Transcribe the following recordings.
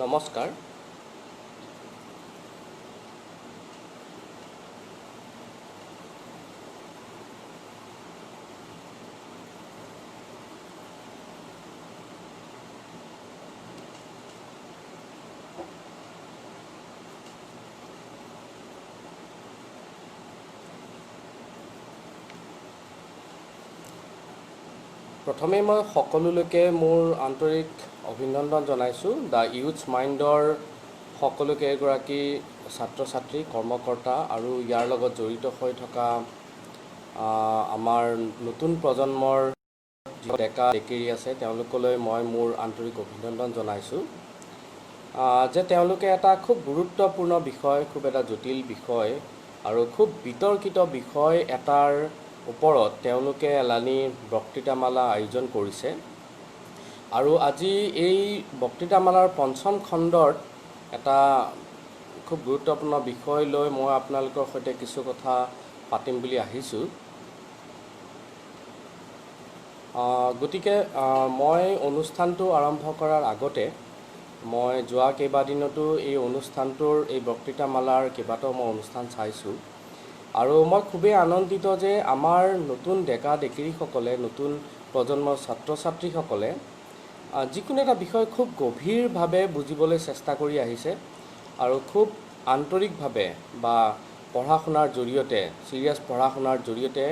নমস্কাৰ। প্ৰথমে মই সকলোলৈকে মোৰ আন্তৰিক অভিনন্দন জনাইছোঁ। দ্য ইউথ মাইণ্ডৰ সকলো কেইগৰাকী ছাত্ৰ ছাত্ৰী, কৰ্মকৰ্তা আৰু ইয়াৰ লগত জড়িত হৈ থকা আমাৰ নতুন প্ৰজন্মৰ যি ডেকা ডেকেৰী আছে তেওঁলোকলৈ মই মোৰ আন্তৰিক অভিনন্দন জনাইছোঁ যে তেওঁলোকে এটা খুব গুৰুত্বপূৰ্ণ বিষয়, খুব এটা জটিল বিষয় আৰু খুব বিতৰ্কিত বিষয় এটাৰ ওপৰত তেওঁলোকে এলানি বক্তৃতামালা আয়োজন কৰিছে। আৰু আজি এই বক্তৃতামালাৰ পঞ্চম খণ্ডত এটা খুব গুৰুত্বপূৰ্ণ বিষয় লৈ মই আপোনালোকৰ সৈতে কিছু কথা পাতিম বুলি আহিছোঁ। গতিকে মই অনুষ্ঠানটো আৰম্ভ কৰাৰ আগতে মই যোৱা কেইবাদিনতো এই অনুষ্ঠানটোৰ এই বক্তৃতামালাৰ কেইবাটাও মই অনুষ্ঠান চাইছোঁ আৰু মই খুবেই আনন্দিত যে আমাৰ নতুন ডেকা ডেকেৰীসকলে, নতুন প্ৰজন্মৰ ছাত্ৰ ছাত্ৰীসকলে যিকোনো এটা বিষয় খুব গভীৰভাৱে বুজিবলৈ চেষ্টা কৰি আহিছে আৰু খুব আন্তৰিকভাৱে বা পঢ়া শুনাৰ জৰিয়তে, চিৰিয়াছ পঢ়া শুনাৰ জৰিয়তে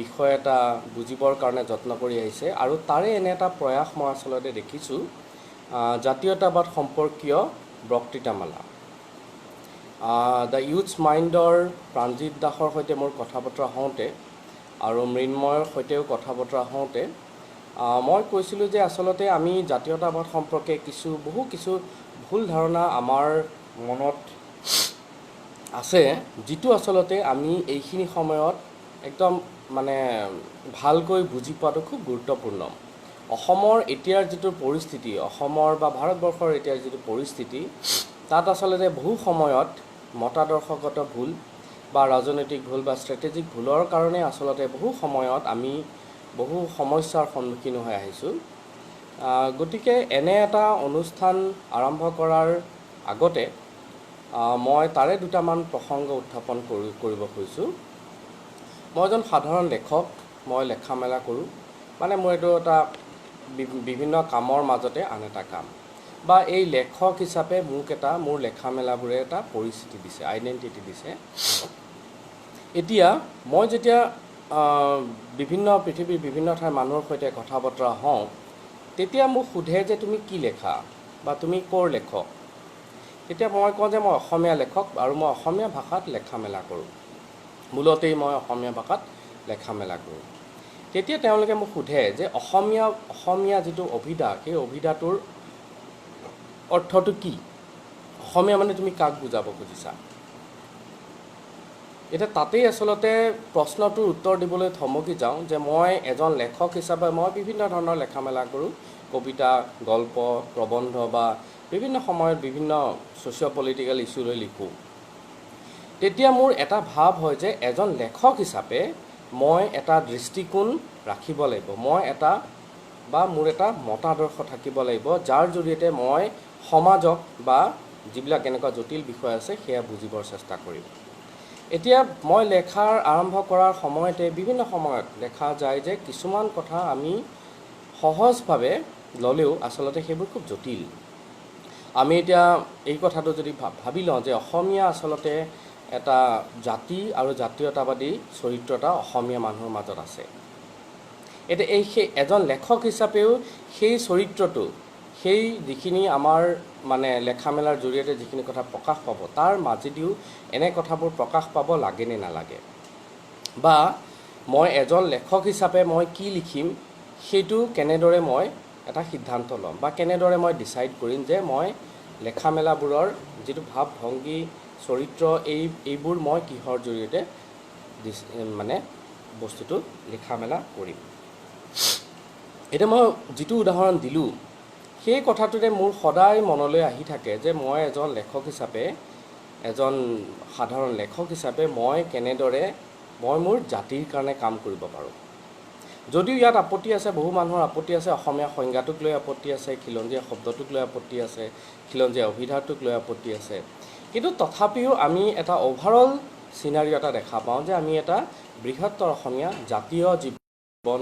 বিষয় এটা বুজিবৰ কাৰণে যত্ন কৰি আহিছে। আৰু তাৰে এনে এটা প্ৰয়াস মই আচলতে দেখিছোঁ, জাতীয়তাবাদ সম্পৰ্কীয় বক্তৃতামালা। দ্য ইউথ মাইণ্ডৰ প্ৰাণজিৎ দাসৰ সৈতে মোৰ কথা বতৰা হওঁতে আৰু মৃন্ময়ৰ সৈতেও কথা বতৰা হওঁতে মই কৈছিলোঁ যে আচলতে আমি জাতীয়তাবাদ সম্পৰ্কে বহু কিছু ভুল ধাৰণা আমাৰ মনত আছে, যিটো আচলতে আমি এইখিনি সময়ত একদম ভালকৈ বুজি পোৱাটো খুব গুৰুত্বপূৰ্ণ। অসমৰ এতিয়াৰ যিটো পৰিস্থিতি, অসমৰ বা ভাৰতবৰ্ষৰ এতিয়াৰ যিটো পৰিস্থিতি, তাত আচলতে বহু সময়ত মতাদৰ্শগত ভুল বা ৰাজনৈতিক ভুল বা ষ্ট্ৰেটেজিক ভুলৰ কাৰণে আচলতে বহু সময়ত আমি বহু সমস্যাৰ সন্মুখীন হৈ আহিছোঁ। গতিকে এনে এটা অনুষ্ঠান আৰম্ভ কৰাৰ আগতে মই তাৰে দুটামান প্ৰসংগ উত্থাপন কৰিব খুজিছোঁ। মই এজন সাধাৰণ লেখক, মই লেখা মেলা কৰোঁ। মোৰ এইটো এটা বিভিন্ন কামৰ মাজতে আন এটা কাম, বা এই লেখক হিচাপে মোৰ লেখা মেলাবোৰে এটা পৰিচিতি দিছে, আইডেণ্টিটি দিছে। এতিয়া মই যেতিয়া পৃথিৱীৰ বিভিন্ন ঠাইৰ মানুহৰ সৈতে কথা বতৰা হওঁ, তেতিয়া মোক সোধে যে তুমি কি লেখা বা তুমি ক'ৰ লেখক। তেতিয়া মই কওঁ যে মই অসমীয়া লেখক আৰু মই অসমীয়া ভাষাত লেখা মেলা কৰোঁ। মূলতেই মই অসমীয়া ভাষাত লেখা মেলা কৰোঁ। তেতিয়া তেওঁলোকে মোক সোধে যে অসমীয়া যিটো অভিধা, সেই অভিধাটোৰ অৰ্থটো কি? অসমীয়া তুমি কাক বুজাব খুজিছা? এতিয়া তাতেই আচলতে প্ৰশ্নটোৰ উত্তৰ দিবলৈ থমকি যাওঁ যে মই এজন লেখক হিচাপে মই বিভিন্ন ধৰণৰ লেখা মেলা কৰোঁ। কবিতা, গল্প, প্ৰবন্ধ বা বিভিন্ন সময়ত বিভিন্ন ছ'চিঅ' পলিটিকেল ইছ্যু লৈ লিখোঁ। তেতিয়া মোৰ এটা ভাৱ হয় যে এজন লেখক হিচাপে মই এটা দৃষ্টিকোণ ৰাখিব লাগিব, মোৰ এটা মতাদৰ্শ থাকিব লাগিব, যাৰ জৰিয়তে মই সমাজক বা যিবিলাক এনেকুৱা জটিল বিষয় আছে সেয়া বুজিবৰ চেষ্টা কৰিম। এতিয়া মই লেখাৰ আৰম্ভ কৰাৰ সময়তে বিভিন্ন সময়ত দেখা যায় যে কিছুমান কথা আমি সহজভাৱে ল'লেও আচলতে সেইবোৰ খুব জটিল। আমি এতিয়া এই কথাটো যদি ভাবি লওঁ যে অসমীয়া আচলতে এটা জাতি আৰু জাতীয়তাবাদী চৰিত্ৰ এটা অসমীয়া মানুহৰ মাজত আছে। এতিয়া সেই এজন লেখক হিচাপেও সেই চৰিত্ৰটো, সেই যিখিনি আমাৰ লেখা মেলাৰ জৰিয়তে যিখিনি কথা প্ৰকাশ পাব, তাৰ মাজেদিও এনে কথাবোৰ প্ৰকাশ পাব লাগে নে নালাগে, বা মই এজন লেখক হিচাপে মই কি লিখিম সেইটো কেনেদৰে মই এটা সিদ্ধান্ত ল'ম বা কেনেদৰে মই ডিচাইড কৰিম যে মই লেখা মেলাবোৰৰ যিটো ভাৱ ভংগী, চৰিত্ৰ, এইবোৰ মই কিহৰ জৰিয়তে বস্তুটো লিখা মেলা কৰিম। এতিয়া মই যিটো উদাহৰণ দিলোঁ, সেই কথাটোতে মোৰ সদায় মনলৈ আহি থাকে যে মই এজন লেখক হিচাপে, এজন সাধাৰণ লেখক হিচাপে মই কেনেদৰে মোৰ জাতিৰ কাৰণে কাম কৰিব পাৰোঁ। যদিও ইয়াত আপত্তি আছে, বহু মানুহৰ আপত্তি আছে, অসমীয়া সংজ্ঞাটোক লৈ আপত্তি আছে, খিলঞ্জীয়া শব্দটোক লৈ আপত্তি আছে, খিলঞ্জীয়া অভিধাটোক লৈ আপত্তি আছে, কিন্তু তথাপিও আমি এটা অভাৰঅল চিনাৰি এটা দেখা পাওঁ যে আমি এটা বৃহত্তৰ অসমীয়া জাতীয় জীৱন,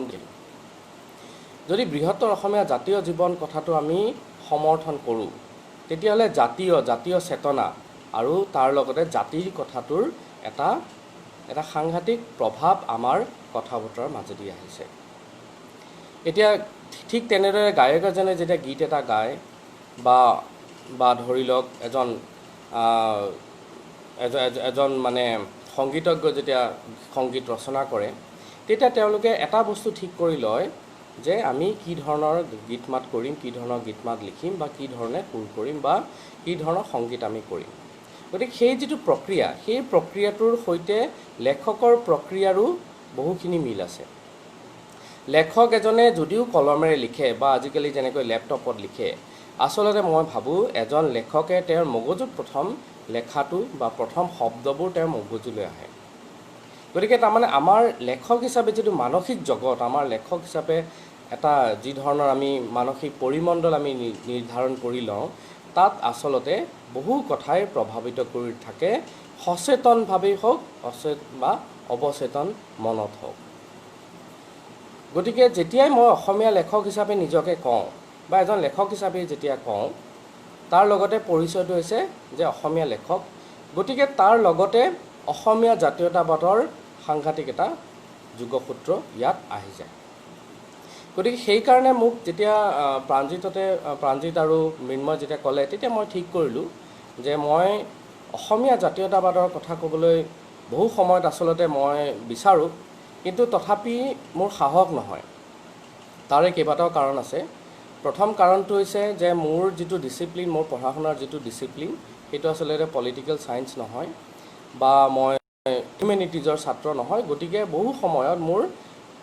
যদি বৃহত্তৰ অসমীয়া জাতীয় জীৱন কথাটো আমি সমৰ্থন কৰোঁ, তেতিয়াহ'লে জাতীয় চেতনা আৰু তাৰ লগতে জাতিৰ কথাটোৰ এটা সাংঘাতিক প্ৰভাৱ আমাৰ কথা বতৰাৰ মাজেদি আহিছে। এতিয়া ঠিক তেনেদৰে গায়ক এজনে যেতিয়া গীত এটা গায় বা ধৰি লওক এজন মানে সংগীতজ্ঞ যেতিয়া সংগীত ৰচনা কৰে, তেতিয়া তেওঁলোকে এটা বস্তু ঠিক কৰি লয় যে আমি কি ধৰণৰ গীত মাত কৰিম, কি ধৰণৰ গীত মাত লিখিম, বা কি ধৰণে সুৰ কৰিম, বা কি ধৰণৰ সংগীত আমি কৰিম। গতিকে সেই যিটো প্ৰক্ৰিয়া, সেই প্ৰক্ৰিয়াটোৰ সৈতে লেখকৰ প্ৰক্ৰিয়াৰো বহুখিনি মিল আছে। লেখক এজনে যদিও কলমেৰে লিখে বা আজিকালি যেনেকৈ লেপটপত লিখে, আচলতে মই ভাবোঁ এজন লেখকে তেওঁৰ মগজুত প্ৰথম লেখাটো বা প্ৰথম শব্দবোৰ তেওঁৰ মগজুলৈ আহে। গতিকে তাৰমানে আমাৰ লেখক হিচাপে যিটো মানসিক জগত, আমাৰ লেখক হিচাপে এটা যি ধৰণৰ আমি মানসিক পৰিমণ্ডল আমি নিৰ্ধাৰণ কৰি লওঁ, তাত আচলতে বহু কথাই প্ৰভাৱিত কৰি থাকে, সচেতনভাৱেই হওক বা অৱচেতন মনত হওক। গতিকে যেতিয়াই মই অসমীয়া লেখক হিচাপে নিজকে কওঁ বা এজন লেখক হিচাপে যেতিয়া কওঁ, তাৰ লগতে পৰিচয়টো হৈছে যে অসমীয়া লেখক। গতিকে তাৰ লগতে অসমীয়া জাতীয়তাবাদৰ সাংঘাতিক এটা যোগসূত্ৰ ইয়াত আহি যায়। গতিকে সেইকাৰণে মোক যেতিয়া প্ৰাণজিত আৰু মৃন্ময় যেতিয়া ক'লে, তেতিয়া মই ঠিক কৰিলোঁ যে মই অসমীয়া জাতীয়তাবাদৰ কথা ক'বলৈ বহু সময়ত আচলতে মই বিচাৰোঁ, কিন্তু তথাপি মোৰ সাহস নহয়। তাৰে কেইবাটাও কাৰণ আছে। প্ৰথম কাৰণটো হৈছে যে মোৰ যিটো ডিচিপ্লিন, মোৰ পঢ়া শুনাৰ যিটো ডিচিপ্লিন, সেইটো আচলতে পলিটিকেল ছায়েন্স নহয় বা মই হিউমেনিটিজৰ ছাত্ৰ নহয়। গতিকে বহু সময়ত মোৰ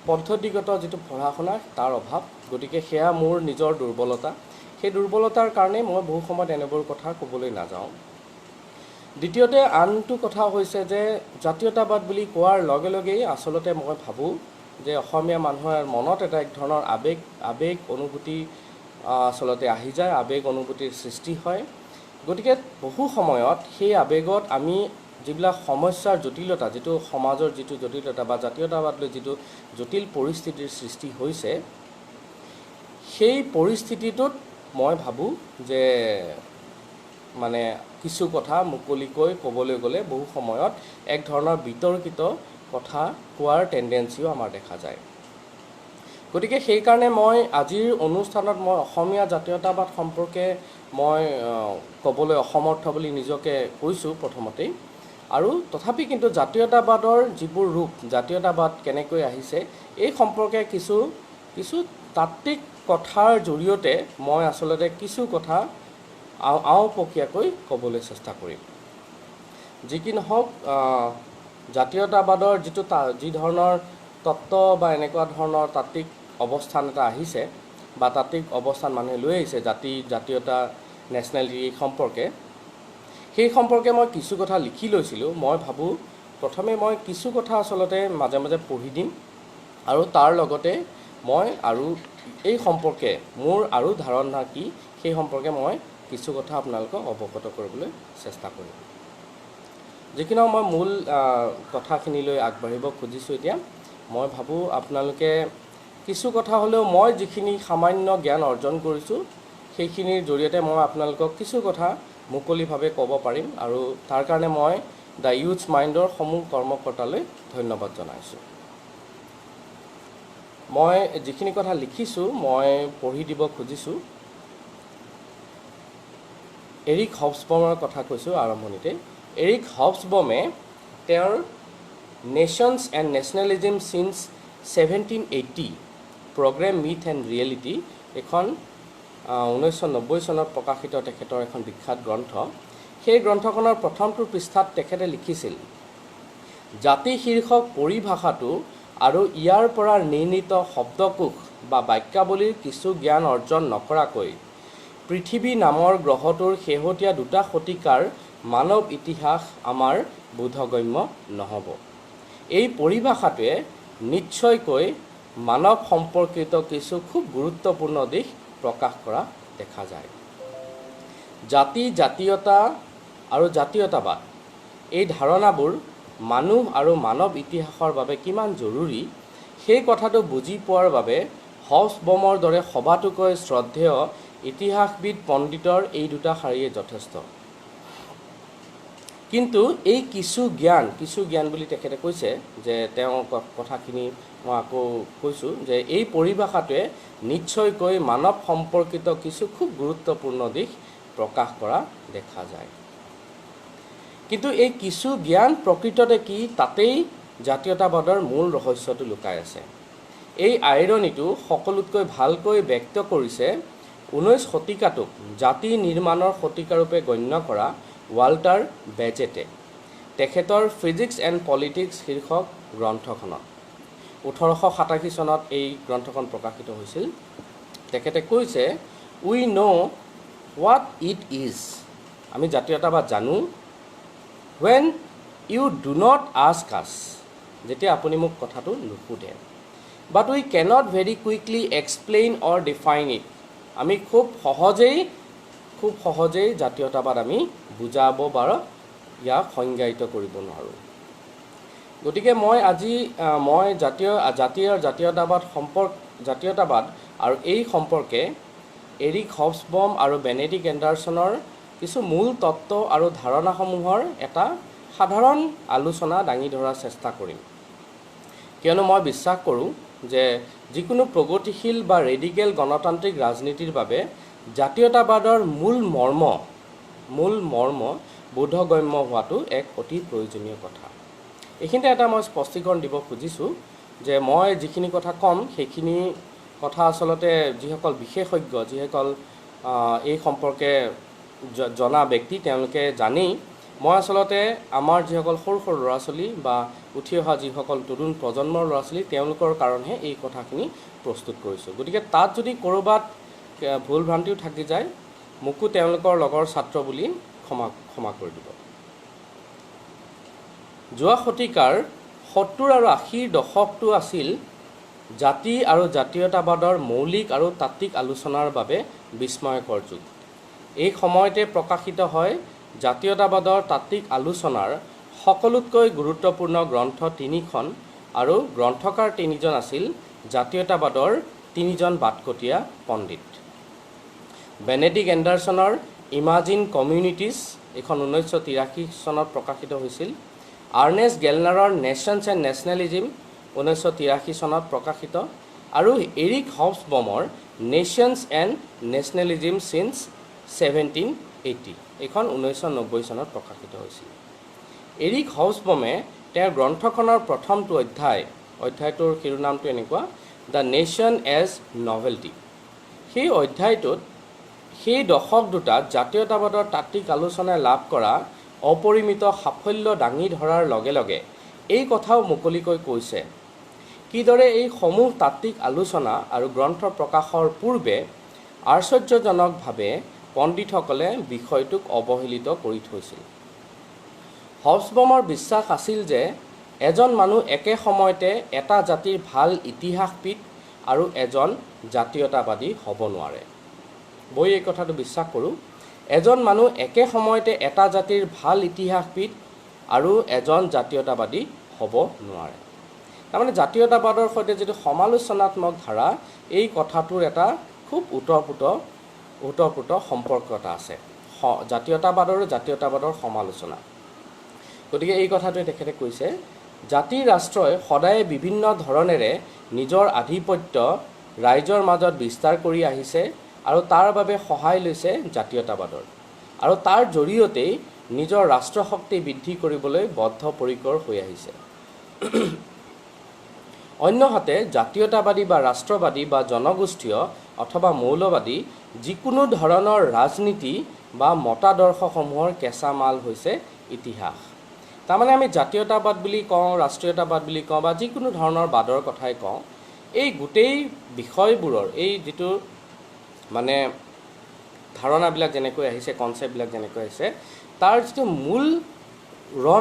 পদ্ধতিগত যিটো পঢ়া শুনা তাৰ অভাৱ। গতিকে সেয়া মোৰ নিজৰ দুৰ্বলতা। সেই দুৰ্বলতাৰ কাৰণে মই বহু সময়ত এনেবোৰ কথা ক'বলৈ নাযাওঁ। দ্বিতীয়তে আনটো কথা হৈছে যে জাতীয়তাবাদ বুলি কোৱাৰ লগে লগেই আচলতে মই ভাবোঁ যে অসমীয়া মানুহৰ মনত এটা এক ধৰণৰ আৱেগ অনুভূতি আচলতে আহি যায়, আৱেগ অনুভূতিৰ সৃষ্টি হয়। গতিকে বহু সময়ত সেই আৱেগত আমি যিবিলাক সমস্যাৰ জটিলতা, যিটো সমাজৰ যিটো জটিলতা বা জাতীয়তাবাদ লৈ যিটো জটিল পৰিস্থিতিৰ সৃষ্টি হৈছে, সেই পৰিস্থিতিটোত মই ভাবোঁ যে মানে কিছু কথা মুকলিকৈ ক'বলৈ গ'লে বহু সময়ত এক ধৰণৰ বিতৰ্কিত কথা কোৱাৰ টেণ্ডেঞ্চিও আমাৰ দেখা যায়। গতিকে সেইকাৰণে মই আজিৰ অনুষ্ঠানত মই অসমীয়া জাতীয়তাবাদ সম্পৰ্কে মই ক'বলৈ অসমৰ্থ বুলি নিজকে কৈছোঁ প্ৰথমতেই। আৰু তথাপি কিন্তু জাতীয়তাবাদৰ যিবোৰ ৰূপ, জাতীয়তাবাদ কেনেকৈ আহিছে, এই সম্পৰ্কে কিছু তাত্ত্বিক কথাৰ জৰিয়তে মই আচলতে কিছু কথা আওপকীয়াকৈ ক'বলৈ চেষ্টা কৰিম। যি কি নহওক, জাতীয়তাবাদৰ যি ধৰণৰ তত্ত্ব বা এনেকুৱা ধৰণৰ তাত্ত্বিক অৱস্থান এটা আহিছে বা তাত্ত্বিক অৱস্থান মানুহে লৈ আহিছে জাতীয়তা, নেশ্যনেলিটি সম্পৰ্কে, সেই সম্পৰ্কে মই কিছু কথা লিখি লৈছিলোঁ। মই ভাবোঁ প্ৰথমে মই কিছু কথা আচলতে মাজে মাজে পঢ়ি দিম আৰু তাৰ লগতে মই আৰু এই সম্পৰ্কে মোৰ আৰু ধাৰণা কি সেই সম্পৰ্কে মই কিছু কথা আপোনালোকক অৱগত কৰিবলৈ চেষ্টা কৰিম। যিকি নহওক মই মূল কথাখিনিলৈ আগবাঢ়িব খুজিছোঁ। এতিয়া মই ভাবোঁ আপোনালোকে কিছু কথা হ'লেও মই যিখিনি সামান্য জ্ঞান অৰ্জন কৰিছোঁ, সেইখিনিৰ জৰিয়তে মই আপোনালোকক কিছু কথা মুকলিভাৱে ক'ব পাৰিম আৰু তাৰ কাৰণে মই দ্য ইউথ মাইণ্ডৰ সমূহ কৰ্মকৰ্তালৈ ধন্যবাদ জনাইছোঁ। মই যিখিনি কথা লিখিছোঁ মই পঢ়ি দিব খুজিছোঁ। এৰিক হবছবমৰ কথা কৈছোঁ আৰম্ভণিতে। এৰিক হবছবমে তেওঁৰ nations and nationalism since 1780 programme myth and reality, এখন 1990 চনত প্ৰকাশিত তেখেতৰ এখন বিখ্যাত গ্ৰন্থ। সেই গ্ৰন্থখনৰ প্ৰথমটো পৃষ্ঠাত তেখেতে লিখিছিল, জাতি শীৰ্ষক পৰিভাষাটো আৰু ইয়াৰ পৰা নিৰ্ণীত শব্দকোষ বা বাক্যাৱলীৰ কিছু জ্ঞান অৰ্জন নকৰাকৈ পৃথিৱী নামৰ গ্ৰহটোৰ শেহতীয়া 2 শতিকাৰ মানৱ ইতিহাস আমাৰ বোধগম্য নহ'ব। এই পৰিভাষাটোৱে নিশ্চয়কৈ মানৱ সম্পৰ্কিত কিছু খুব গুৰুত্বপূৰ্ণ দিশ প্ৰকাশ কৰা দেখা যায়। জাতি, জাতীয়তা আৰু জাতীয়তাবাদ এই ধাৰণাবোৰ মানুহ আৰু মানৱ ইতিহাসৰ বাবে কিমান জৰুৰী সেই কথাটো বুজি পোৱাৰ বাবে হবছবমৰ দৰে সবাতোকৈ শ্ৰদ্ধেয় ইতিহাসবিদ পণ্ডিতৰ এই দুটা শাৰীয়ে যথেষ্ট। কিন্তু এই কিছু জ্ঞান বুলি তেখেতে কৈছে যে তেওঁ কথাখিনি মই আকৌ কৈছোঁ যে এই পৰিভাষাটোৱে নিশ্চয়কৈ মানৱ সম্পৰ্কিত কিছু খুব গুৰুত্বপূৰ্ণ দিশ প্ৰকাশ কৰা দেখা যায়। কিন্তু এই কিছু জ্ঞান প্ৰকৃততে কি তাতেই জাতীয়তাবাদৰ মূল ৰহস্যটো লুকাই আছে। এই আইৰনিটো সকলোতকৈ ভালকৈ ব্যক্ত কৰিছে 19 শতিকাটোক জাতি নিৰ্মাণৰ শতিকাৰূপে গণ্য কৰা ৱাল্টাৰ বেজেটে তেখেতৰ ফিজিক্স এণ্ড পলিটিক্স শীৰ্ষক গ্ৰন্থখনত। 1887 চনত এই গ্ৰন্থখন প্ৰকাশিত হৈছিল। তেখেতে কৈছে উই ন' হোৱাট ইট ইজ, আমি জাতীয়তাবাদ জানো, when you do not ask us, যেতিয়া আপুনি মোক কথাটো নুসুধে, but we cannot very quickly explain or define it, আমি খুব সহজেই জাতীয়তাবাদ আমি বুজাব বা ইয়াক সংজ্ঞায়িত কৰিব নোৱাৰোঁ। গতিকে মই জাতীয়তাবাদ আৰু এই সম্পৰ্কে এৰিক হবছবম আৰু বেনেডিক্ট এণ্ডাৰছনৰ কিছু মূল তত্ত্ব আৰু ধাৰণাসমূহৰ এটা সাধাৰণ আলোচনা দাঙি ধৰাৰ চেষ্টা কৰিম। কিয়নো মই বিশ্বাস কৰোঁ যে যিকোনো প্ৰগতিশীল বা ৰেডিকেল গণতান্ত্ৰিক ৰাজনীতিৰ বাবে জাতীয়তাবাদৰ মূল মৰ্ম বোধগম্য হোৱাটো এক অতি প্ৰয়োজনীয় কথা। এইখিনিতে এটা মই স্পষ্টীকৰণ দিব খুজিছোঁ যে মই যিখিনি কথা ক'ম সেইখিনি কথা আচলতে যিসকল বিশেষজ্ঞ, যিসকল এই সম্পৰ্কে জনা ব্যক্তি তেওঁলোকে জানেই। মই আচলতে আমাৰ যিসকল সৰু ল'ৰা ছোৱালী বা উঠি অহা যিসকল তৰুণ প্ৰজন্মৰ ল'ৰা ছোৱালী তেওঁলোকৰ কাৰণেহে এই কথাখিনি প্ৰস্তুত কৰিছোঁ। গতিকে তাত যদি ক'ৰবাত ভুল ভ্ৰান্তিও থাকি যায় মোকো তেওঁলোকৰ লগৰ ছাত্ৰ বুলি ক্ষমা কৰি দিব। যোৱা শতিকাৰ 70 আৰু 80ৰ দশকটো আছিল জাতি আৰু জাতীয়তাবাদৰ মৌলিক আৰু তাত্ত্বিক আলোচনাৰ বাবে বিস্ময়কৰ যুগ। এই সময়তে প্ৰকাশিত হয় জাতীয়তাবাদৰ তাত্ত্বিক আলোচনাৰ সকলোতকৈ গুৰুত্বপূৰ্ণ গ্ৰন্থ 3খন আৰু গ্ৰন্থকাৰ 3জন আছিল জাতীয়তাবাদৰ 3জন বাটকটীয়া পণ্ডিত। বেনেডিক্ট এণ্ডাৰছনৰ ইমাজিন কমিউনিটিজ এইখন 1983 চনত প্ৰকাশিত হৈছিল। আৰ্নেষ্ট গেলনাৰৰ নেশ্যনছ এণ্ড নেশ্যনেলিজিম 1983 চনত প্ৰকাশিত আৰু Eric হবছবমৰ nations and nationalism since 1780 এইখন 1990 চনত প্ৰকাশিত হৈছিল। এৰিক হবছবমে তেওঁৰ গ্ৰন্থখনৰ প্ৰথমটো অধ্যায়টোৰ শিৰোনামটো এনেকুৱা দ্য নেশ্যন এজ নভেল্টি। সেই অধ্যায়টোত সেই দশক দুটাত জাতীয়তাবাদৰ তাত্ত্বিক আলোচনাই লাভ কৰা অপৰিমিত সাফল্য দাঙি ধৰাৰ লগে লগে এই কথাও মুকলিকৈ কৈছে কিদৰে এই সমূহ তাত্ত্বিক আলোচনা আৰু গ্ৰন্থ প্ৰকাশৰ পূৰ্বে আশ্চৰ্যজনকভাৱে পণ্ডিতসকলে বিষয়টোক অৱহেলিত কৰি থৈছিল। হবছবমৰ বিশ্বাস আছিল যে এজন মানুহ একে সময়তে এটা জাতিৰ ভাল ইতিহাসবিদ আৰু এজন জাতীয়তাবাদী হ'ব নোৱাৰে। মই এই কথাটো বিশ্বাস কৰোঁ, এজন মানুহ একে সময়তে এটা জাতিৰ ভাল ইতিহাসবিদ আৰু এজন জাতীয়তাবাদী হ'ব নোৱাৰে। তাৰমানে জাতীয়তাবাদৰ সৈতে যিটো সমালোচনাত্মক ধাৰা এই কথাটোৰ এটা খুব ওতঃপ্ৰোত সম্পৰ্ক এটা আছে, জাতীয়তাবাদৰ সমালোচনা। গতিকে এই কথাটোৱে তেখেতে কৈছে জাতি ৰাষ্ট্ৰই সদায় বিভিন্ন ধৰণেৰে নিজৰ আধিপত্য ৰাইজৰ মাজত বিস্তাৰ কৰি আহিছে আৰু তাৰ বাবে সহায় লৈছে জাতীয়তাবাদৰ আৰু তাৰ জৰিয়তেই নিজৰ ৰাষ্ট্ৰশক্তি বৃদ্ধি কৰিবলৈ বদ্ধপৰিকৰ হৈ আহিছে। অন্যহাতে জাতীয়তাবাদী বা ৰাষ্ট্ৰবাদী বা জনগোষ্ঠীয় অথবা মৌলবাদী যিকোনো ধৰণৰ ৰাজনীতি বা মতাদৰ্শসমূহৰ কেঁচা মাল হৈছে ইতিহাস। তাৰমানে আমি জাতীয়তাবাদ বুলি কওঁ, ৰাষ্ট্ৰীয়তাবাদ বুলি কওঁ বা যিকোনো ধৰণৰ বাদৰ কথাই কওঁ, এই গোটেই বিষয়বোৰৰ এই যিটো মানে ধাৰণাবিলাক যেনেকৈ আহিছে, কনচেপ্টবিলাক যেনেকৈ আহিছে, তাৰ যিটো মূল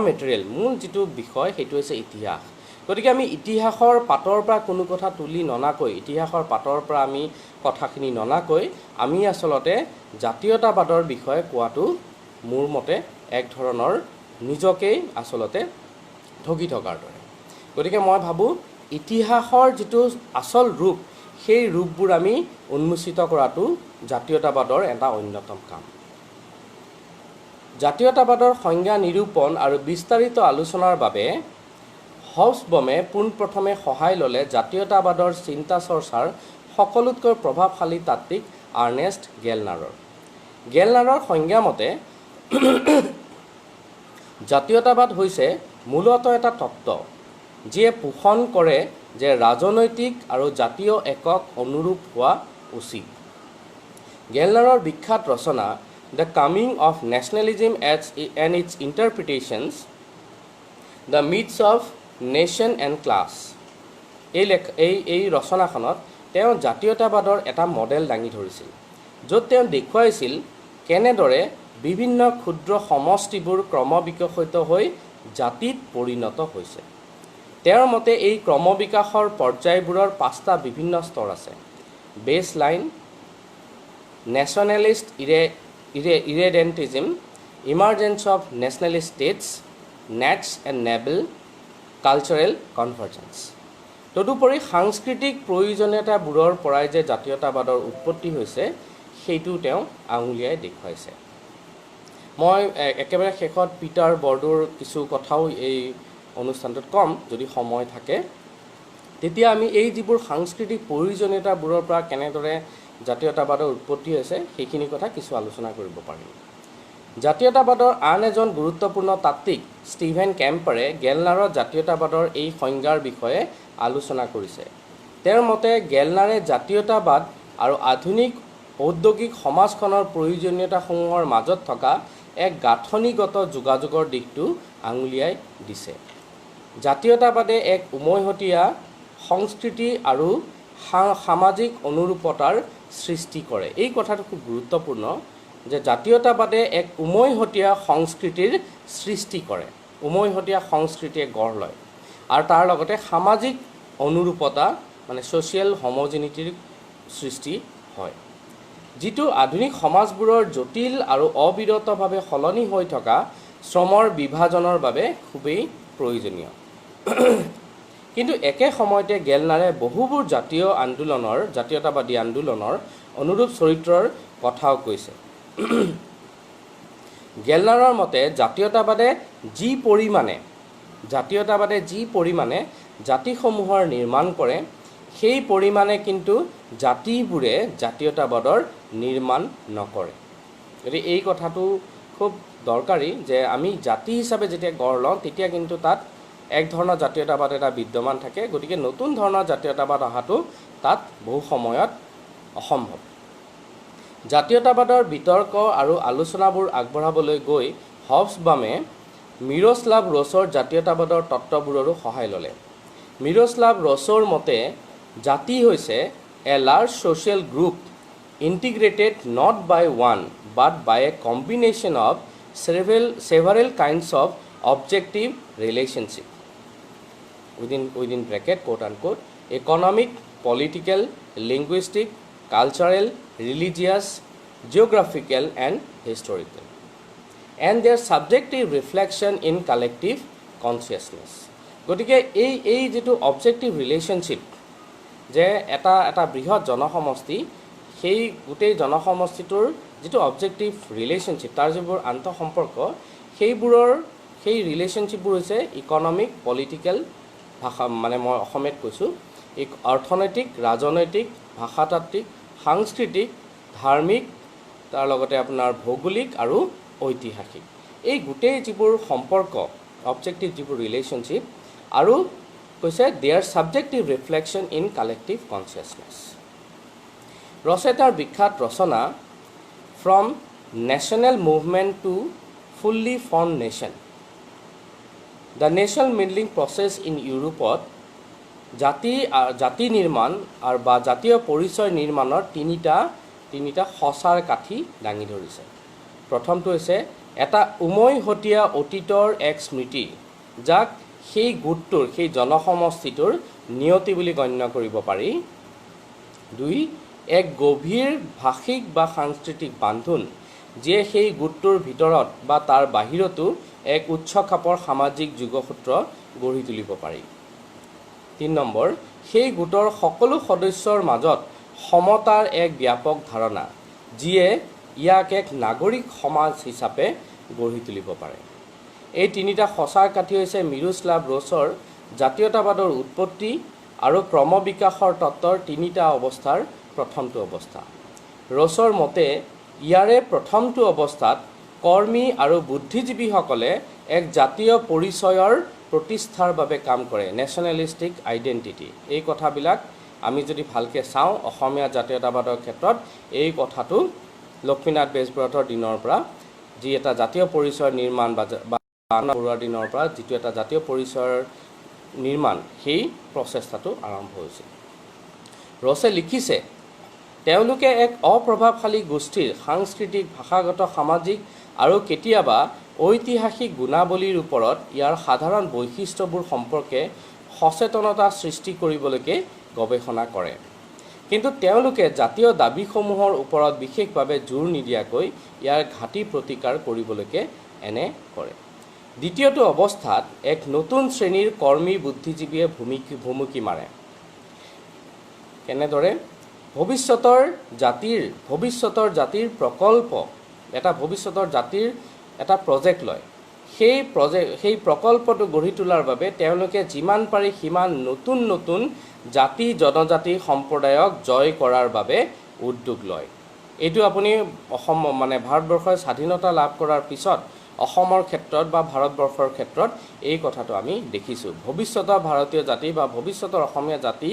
মেটেৰিয়েল, মূল যিটো বিষয় সেইটো হৈছে ইতিহাস। গতিকে আমি ইতিহাসৰ পাতৰ পৰা কোনো কথা তুলি ননাকৈ, ইতিহাসৰ পাতৰ পৰা আমি কথাখিনি ননাকৈ আমি আচলতে জাতীয়তাবাদৰ বিষয়ে কোৱাটো মোৰ মতে এক ধৰণৰ নিজকেই আচলতে ঠগি থকাৰ দৰে। গতিকে মই ভাবোঁ ইতিহাসৰ যিটো আচল ৰূপ, সেই ৰূপবোৰ আমি উন্মোচিত কৰাটো জাতীয়তাবাদৰ এটা অন্যতম কাম। জাতীয়তাবাদৰ সংজ্ঞা নিৰূপণ আৰু বিস্তাৰিত আলোচনাৰ বাবে হবছবমে পোনপ্ৰথমে সহায় ল'লে জাতীয়তাবাদৰ চিন্তা চৰ্চাৰ সকলোতকৈ প্ৰভাৱশালী তাত্ত্বিক আৰ্নেষ্ট গেলনাৰৰ। গেলনাৰৰ সংজ্ঞা মতে জাতীয়তাবাদ হৈছে মূলতঃ এটা তত্ত্ব যিয়ে পোষণ কৰে যে ৰাজনৈতিক আৰু জাতীয় একক অনুৰূপ হোৱা উচিত। গেলনাৰৰ বিখ্যাত ৰচনা the coming of nationalism and its interpretations, the myths of nation and class, এই ৰচনাখনত তেওঁ জাতীয়তাবাদৰ এটা মডেল দাঙি ধৰিছিল, য'ত তেওঁ দেখুৱাইছিল কেনেদৰে বিভিন্ন ক্ষুদ্ৰ সমষ্টিবোৰ ক্ৰমবিকশিত হৈ জাতিত পৰিণত হৈছে। তেওঁৰ মতে এই ক্ৰমবিকাশৰ পৰ্যায়বোৰৰ 5টা বিভিন্ন স্তৰ আছে: base line, nationalist irredentism, emergence of nationalist states, nets and noble, cultural convergence. তদুপৰি সাংস্কৃতিক প্ৰয়োজনীয়তাবোৰৰ পৰাই যে জাতীয়তাবাদৰ উৎপত্তি হৈছে সেইটো তেওঁ আঙুলিয়াই দেখুৱাইছে। মই একেবাৰে শেষত পিটাৰ বৰ্ডোৰ কিছু কথাও এই অনুষ্ঠানটোত ক'ম যদি সময় থাকে। তেতিয়া আমি এই যিবোৰ সাংস্কৃতিক প্ৰয়োজনীয়তাবোৰৰ পৰা কেনেদৰে জাতীয়তাবাদৰ উৎপত্তি হৈছে সেইখিনি কথা কিছু আলোচনা কৰিব পাৰিম। জাতীয়তাবাদৰ আন এজন গুৰুত্বপূৰ্ণ তাত্ত্বিক ষ্টিভেন কেম্পাৰে গেলনাৰৰ জাতীয়তাবাদৰ এই সংজ্ঞাৰ বিষয়ে আলোচনা কৰিছে। তেওঁৰ মতে গেলনাৰে জাতীয়তাবাদ আৰু আধুনিক ঔদ্যোগিক সমাজখনৰ প্ৰয়োজনীয়তাসমূহৰ মাজত থকা এক গাঁথনিগত যোগাযোগৰ দিশটো আঙুলিয়াই দিছে। জাতীয়তাবাদে এক উমৈহতীয়া সংস্কৃতি আৰু সামাজিক অনুৰূপতাৰ সৃষ্টি কৰে। এই কথাটো খুব গুৰুত্বপূৰ্ণ যে জাতীয়তাবাদে এক উমৈহতীয়া সংস্কৃতিৰ সৃষ্টি কৰে, উমৈহতীয়া সংস্কৃতিয়ে গঢ় লয় আৰু তাৰ লগতে সামাজিক অনুৰূপতা মানে ছ'চিয়েল হোমোজেনিটিৰ সৃষ্টি হয়, যিটো আধুনিক সমাজবোৰৰ জটিল আৰু অবিৰতভাৱে সলনি হৈ থকা শ্ৰমৰ বিভাজনৰ বাবে খুবেই প্ৰয়োজনীয়। কিন্তু একে সময়তে গেলনাৰে বহুবোৰ জাতীয়তাবাদী আন্দোলনৰ অনুৰূপ চৰিত্ৰৰ কথাও কৈছে। গেলনাৰৰ মতে জাতীয়তাবাদে যি পৰিমাণে জাতিসমূহৰ নিৰ্মাণ কৰে সেই পৰিমাণে কিন্তু জাতিবোৰে জাতীয়তাবাদৰ নিৰ্মাণ নকৰে। গতিকে এই কথাটো খুব দৰকাৰী যে আমি জাতি হিচাপে যেতিয়া গঢ় লওঁ তেতিয়া কিন্তু তাত এক ধৰণৰ জাতীয়তাবাদ এটা বিদ্যমান থাকে। গতিকে নতুন ধৰণৰ জাতীয়তাবাদ অহাটো তাত বহু সময়ত অসম্ভৱ। জাতীয়তাবাদৰ বিতৰ্ক আৰু আলোচনাবোৰ আগবঢ়াবলৈ গৈ হবছবামে মিৰস্লাভ ৰছৰ জাতীয়তাবাদৰ তত্ত্ববোৰৰো সহায় ল'লে। মিৰস্লাভ ৰছৰ মতে জাতি হৈছে a large social group integrated not by one but by a combination of several kinds of objective relationship within bracket quote unquote economic, political, linguistic, cultural, religious, geographical and historical, and their subjective reflection in collective consciousness. গতিকে এই যিটো objective relationship যে এটা বৃহৎ জনসমষ্টি, সেই গোটেই জনসমষ্টিটোৰ যিটো objective relationship তাৰ যিবোৰ আন্তঃসম্পৰ্ক সেই ৰিলেশ্যনশ্বিপবোৰ হৈছে ইকনমিক, পলিটিকেল, ভাষা মানে মই অসমীয়াত কৈছোঁ অৰ্থনৈতিক, ৰাজনৈতিক, ভাষাতাত্ত্বিক, সাংস্কৃতিক, ধাৰ্মিক, তাৰ লগতে আপোনাৰ ভৌগোলিক আৰু ঐতিহাসিক। এই গোটেই যিবোৰ সম্পৰ্ক অবজেক্টিভ যিবোৰ ৰিলেশ্যনশ্বিপ আৰু কৈছে their subjective reflection in collective consciousness. ৰছে তাৰ বিখ্যাত ৰচনা from national movement to fully form nation, the national middling process in ইউৰোপত জাতি নিৰ্মাণ আৰু বা জাতীয় পৰিচয় নিৰ্মাণৰ তিনিটা সঁচাৰ কাঠি দাঙি ধৰিছে। প্ৰথমটো হৈছে এটা উমৈহতীয়া অতীতৰ এক স্মৃতি যাক সেই গোটটোৰ সেই জনসমষ্টিটোৰ নিয়তি বুলি গণ্য কৰিব পাৰি। 2 এক গভীৰ ভাষিক বা সাংস্কৃতিক বান্ধোন যিয়ে সেই গোটটোৰ ভিতৰত বা তাৰ বাহিৰতো এক উচ্চ খাপৰ সামাজিক যোগসূত্ৰ গঢ়ি তুলিব পাৰি। 3 নম্বৰ সেই গোটৰ সকলো সদস্যৰ মাজত সমতাৰ এক ব্যাপক ধাৰণা যিয়ে ইয়াক এক নাগৰিক সমাজ হিচাপে গঢ়ি তুলিব পাৰে। এই তিনিটা সঁচাৰ কাঠি হৈছে মিৰোস্লাভ ৰোছৰ জাতীয়তাবাদৰ উৎপত্তি আৰু ক্ৰমবিকাশৰ তত্ত্বৰ তিনিটা অৱস্থাৰ প্ৰথমটো অৱস্থা। ৰোছৰ মতে ইয়াৰে প্ৰথমটো অৱস্থাত কৰ্মী আৰু বুদ্ধিজীৱীসকলে এক জাতীয় পৰিচয়ৰ প্ৰতিষ্ঠাৰ বাবে কাম কৰে, নেশ্যনেলিষ্টিক আইডেণ্টিটি। এই কথাবিলাক আমি যদি ভালকৈ চাওঁ অসমীয়া জাতীয়তাবাদৰ ক্ষেত্ৰত এই কথাটো লক্ষ্মীনাথ বেজবৰুৱাৰ দিনৰ পৰা যি এটা জাতীয় পৰিচয়ৰ নিৰ্মাণ বা বৰুৱাৰ দিনৰ পৰা যিটো এটা জাতীয় পৰিচয়ৰ নিৰ্মাণ সেই প্ৰচেষ্টাটো আৰম্ভ হৈছিল। ৰোছে লিখিছে তেওঁলোকে এক অপ্ৰভাৱশালী গোষ্ঠীৰ সাংস্কৃতিক ভাষাগত সামাজিক আৰু কেতিয়াবা ঐতিহাসিক গুণাৱলীৰ ওপৰত ইয়াৰ সাধাৰণ বৈশিষ্ট্যবোৰ সম্পৰ্কে সচেতনতা সৃষ্টি কৰিবলৈকে গৱেষণা কৰে, কিন্তু তেওঁলোকে জাতীয় দাবীসমূহৰ ওপৰত বিশেষভাৱে জোৰ নিদিয়াকৈ ইয়াৰ ঘাটি প্ৰতিকাৰ কৰিবলৈকে এনে কৰে। দ্বিতীয়টো অৱস্থাত এক নতুন শ্ৰেণীৰ কৰ্মী বুদ্ধিজীৱীয়ে ভুমুকি মাৰে। কেনেদৰে? ভৱিষ্যতৰ জাতিৰ প্ৰকল্প ভৱিষ্যতৰ জাতিৰ এটা প্ৰজেক্ট লয়। সেই প্ৰকল্পটো গঢ়ি তোলাৰ বাবে তেওঁলোকে যিমান পাৰি সিমান নতুন নতুন জাতি জনজাতি সম্প্ৰদায়ক জয় কৰাৰ বাবে উদ্যোগ লয়। এইটো আপুনি ভাৰতবৰ্ষৰ স্বাধীনতা লাভ কৰাৰ পিছত অসমৰ ক্ষেত্ৰত বা ভাৰতবৰ্ষৰ ক্ষেত্ৰত এই কথাটো আমি দেখিছোঁ। ভৱিষ্যতৰ ভাৰতীয় জাতি বা ভৱিষ্যতৰ অসমীয়া জাতি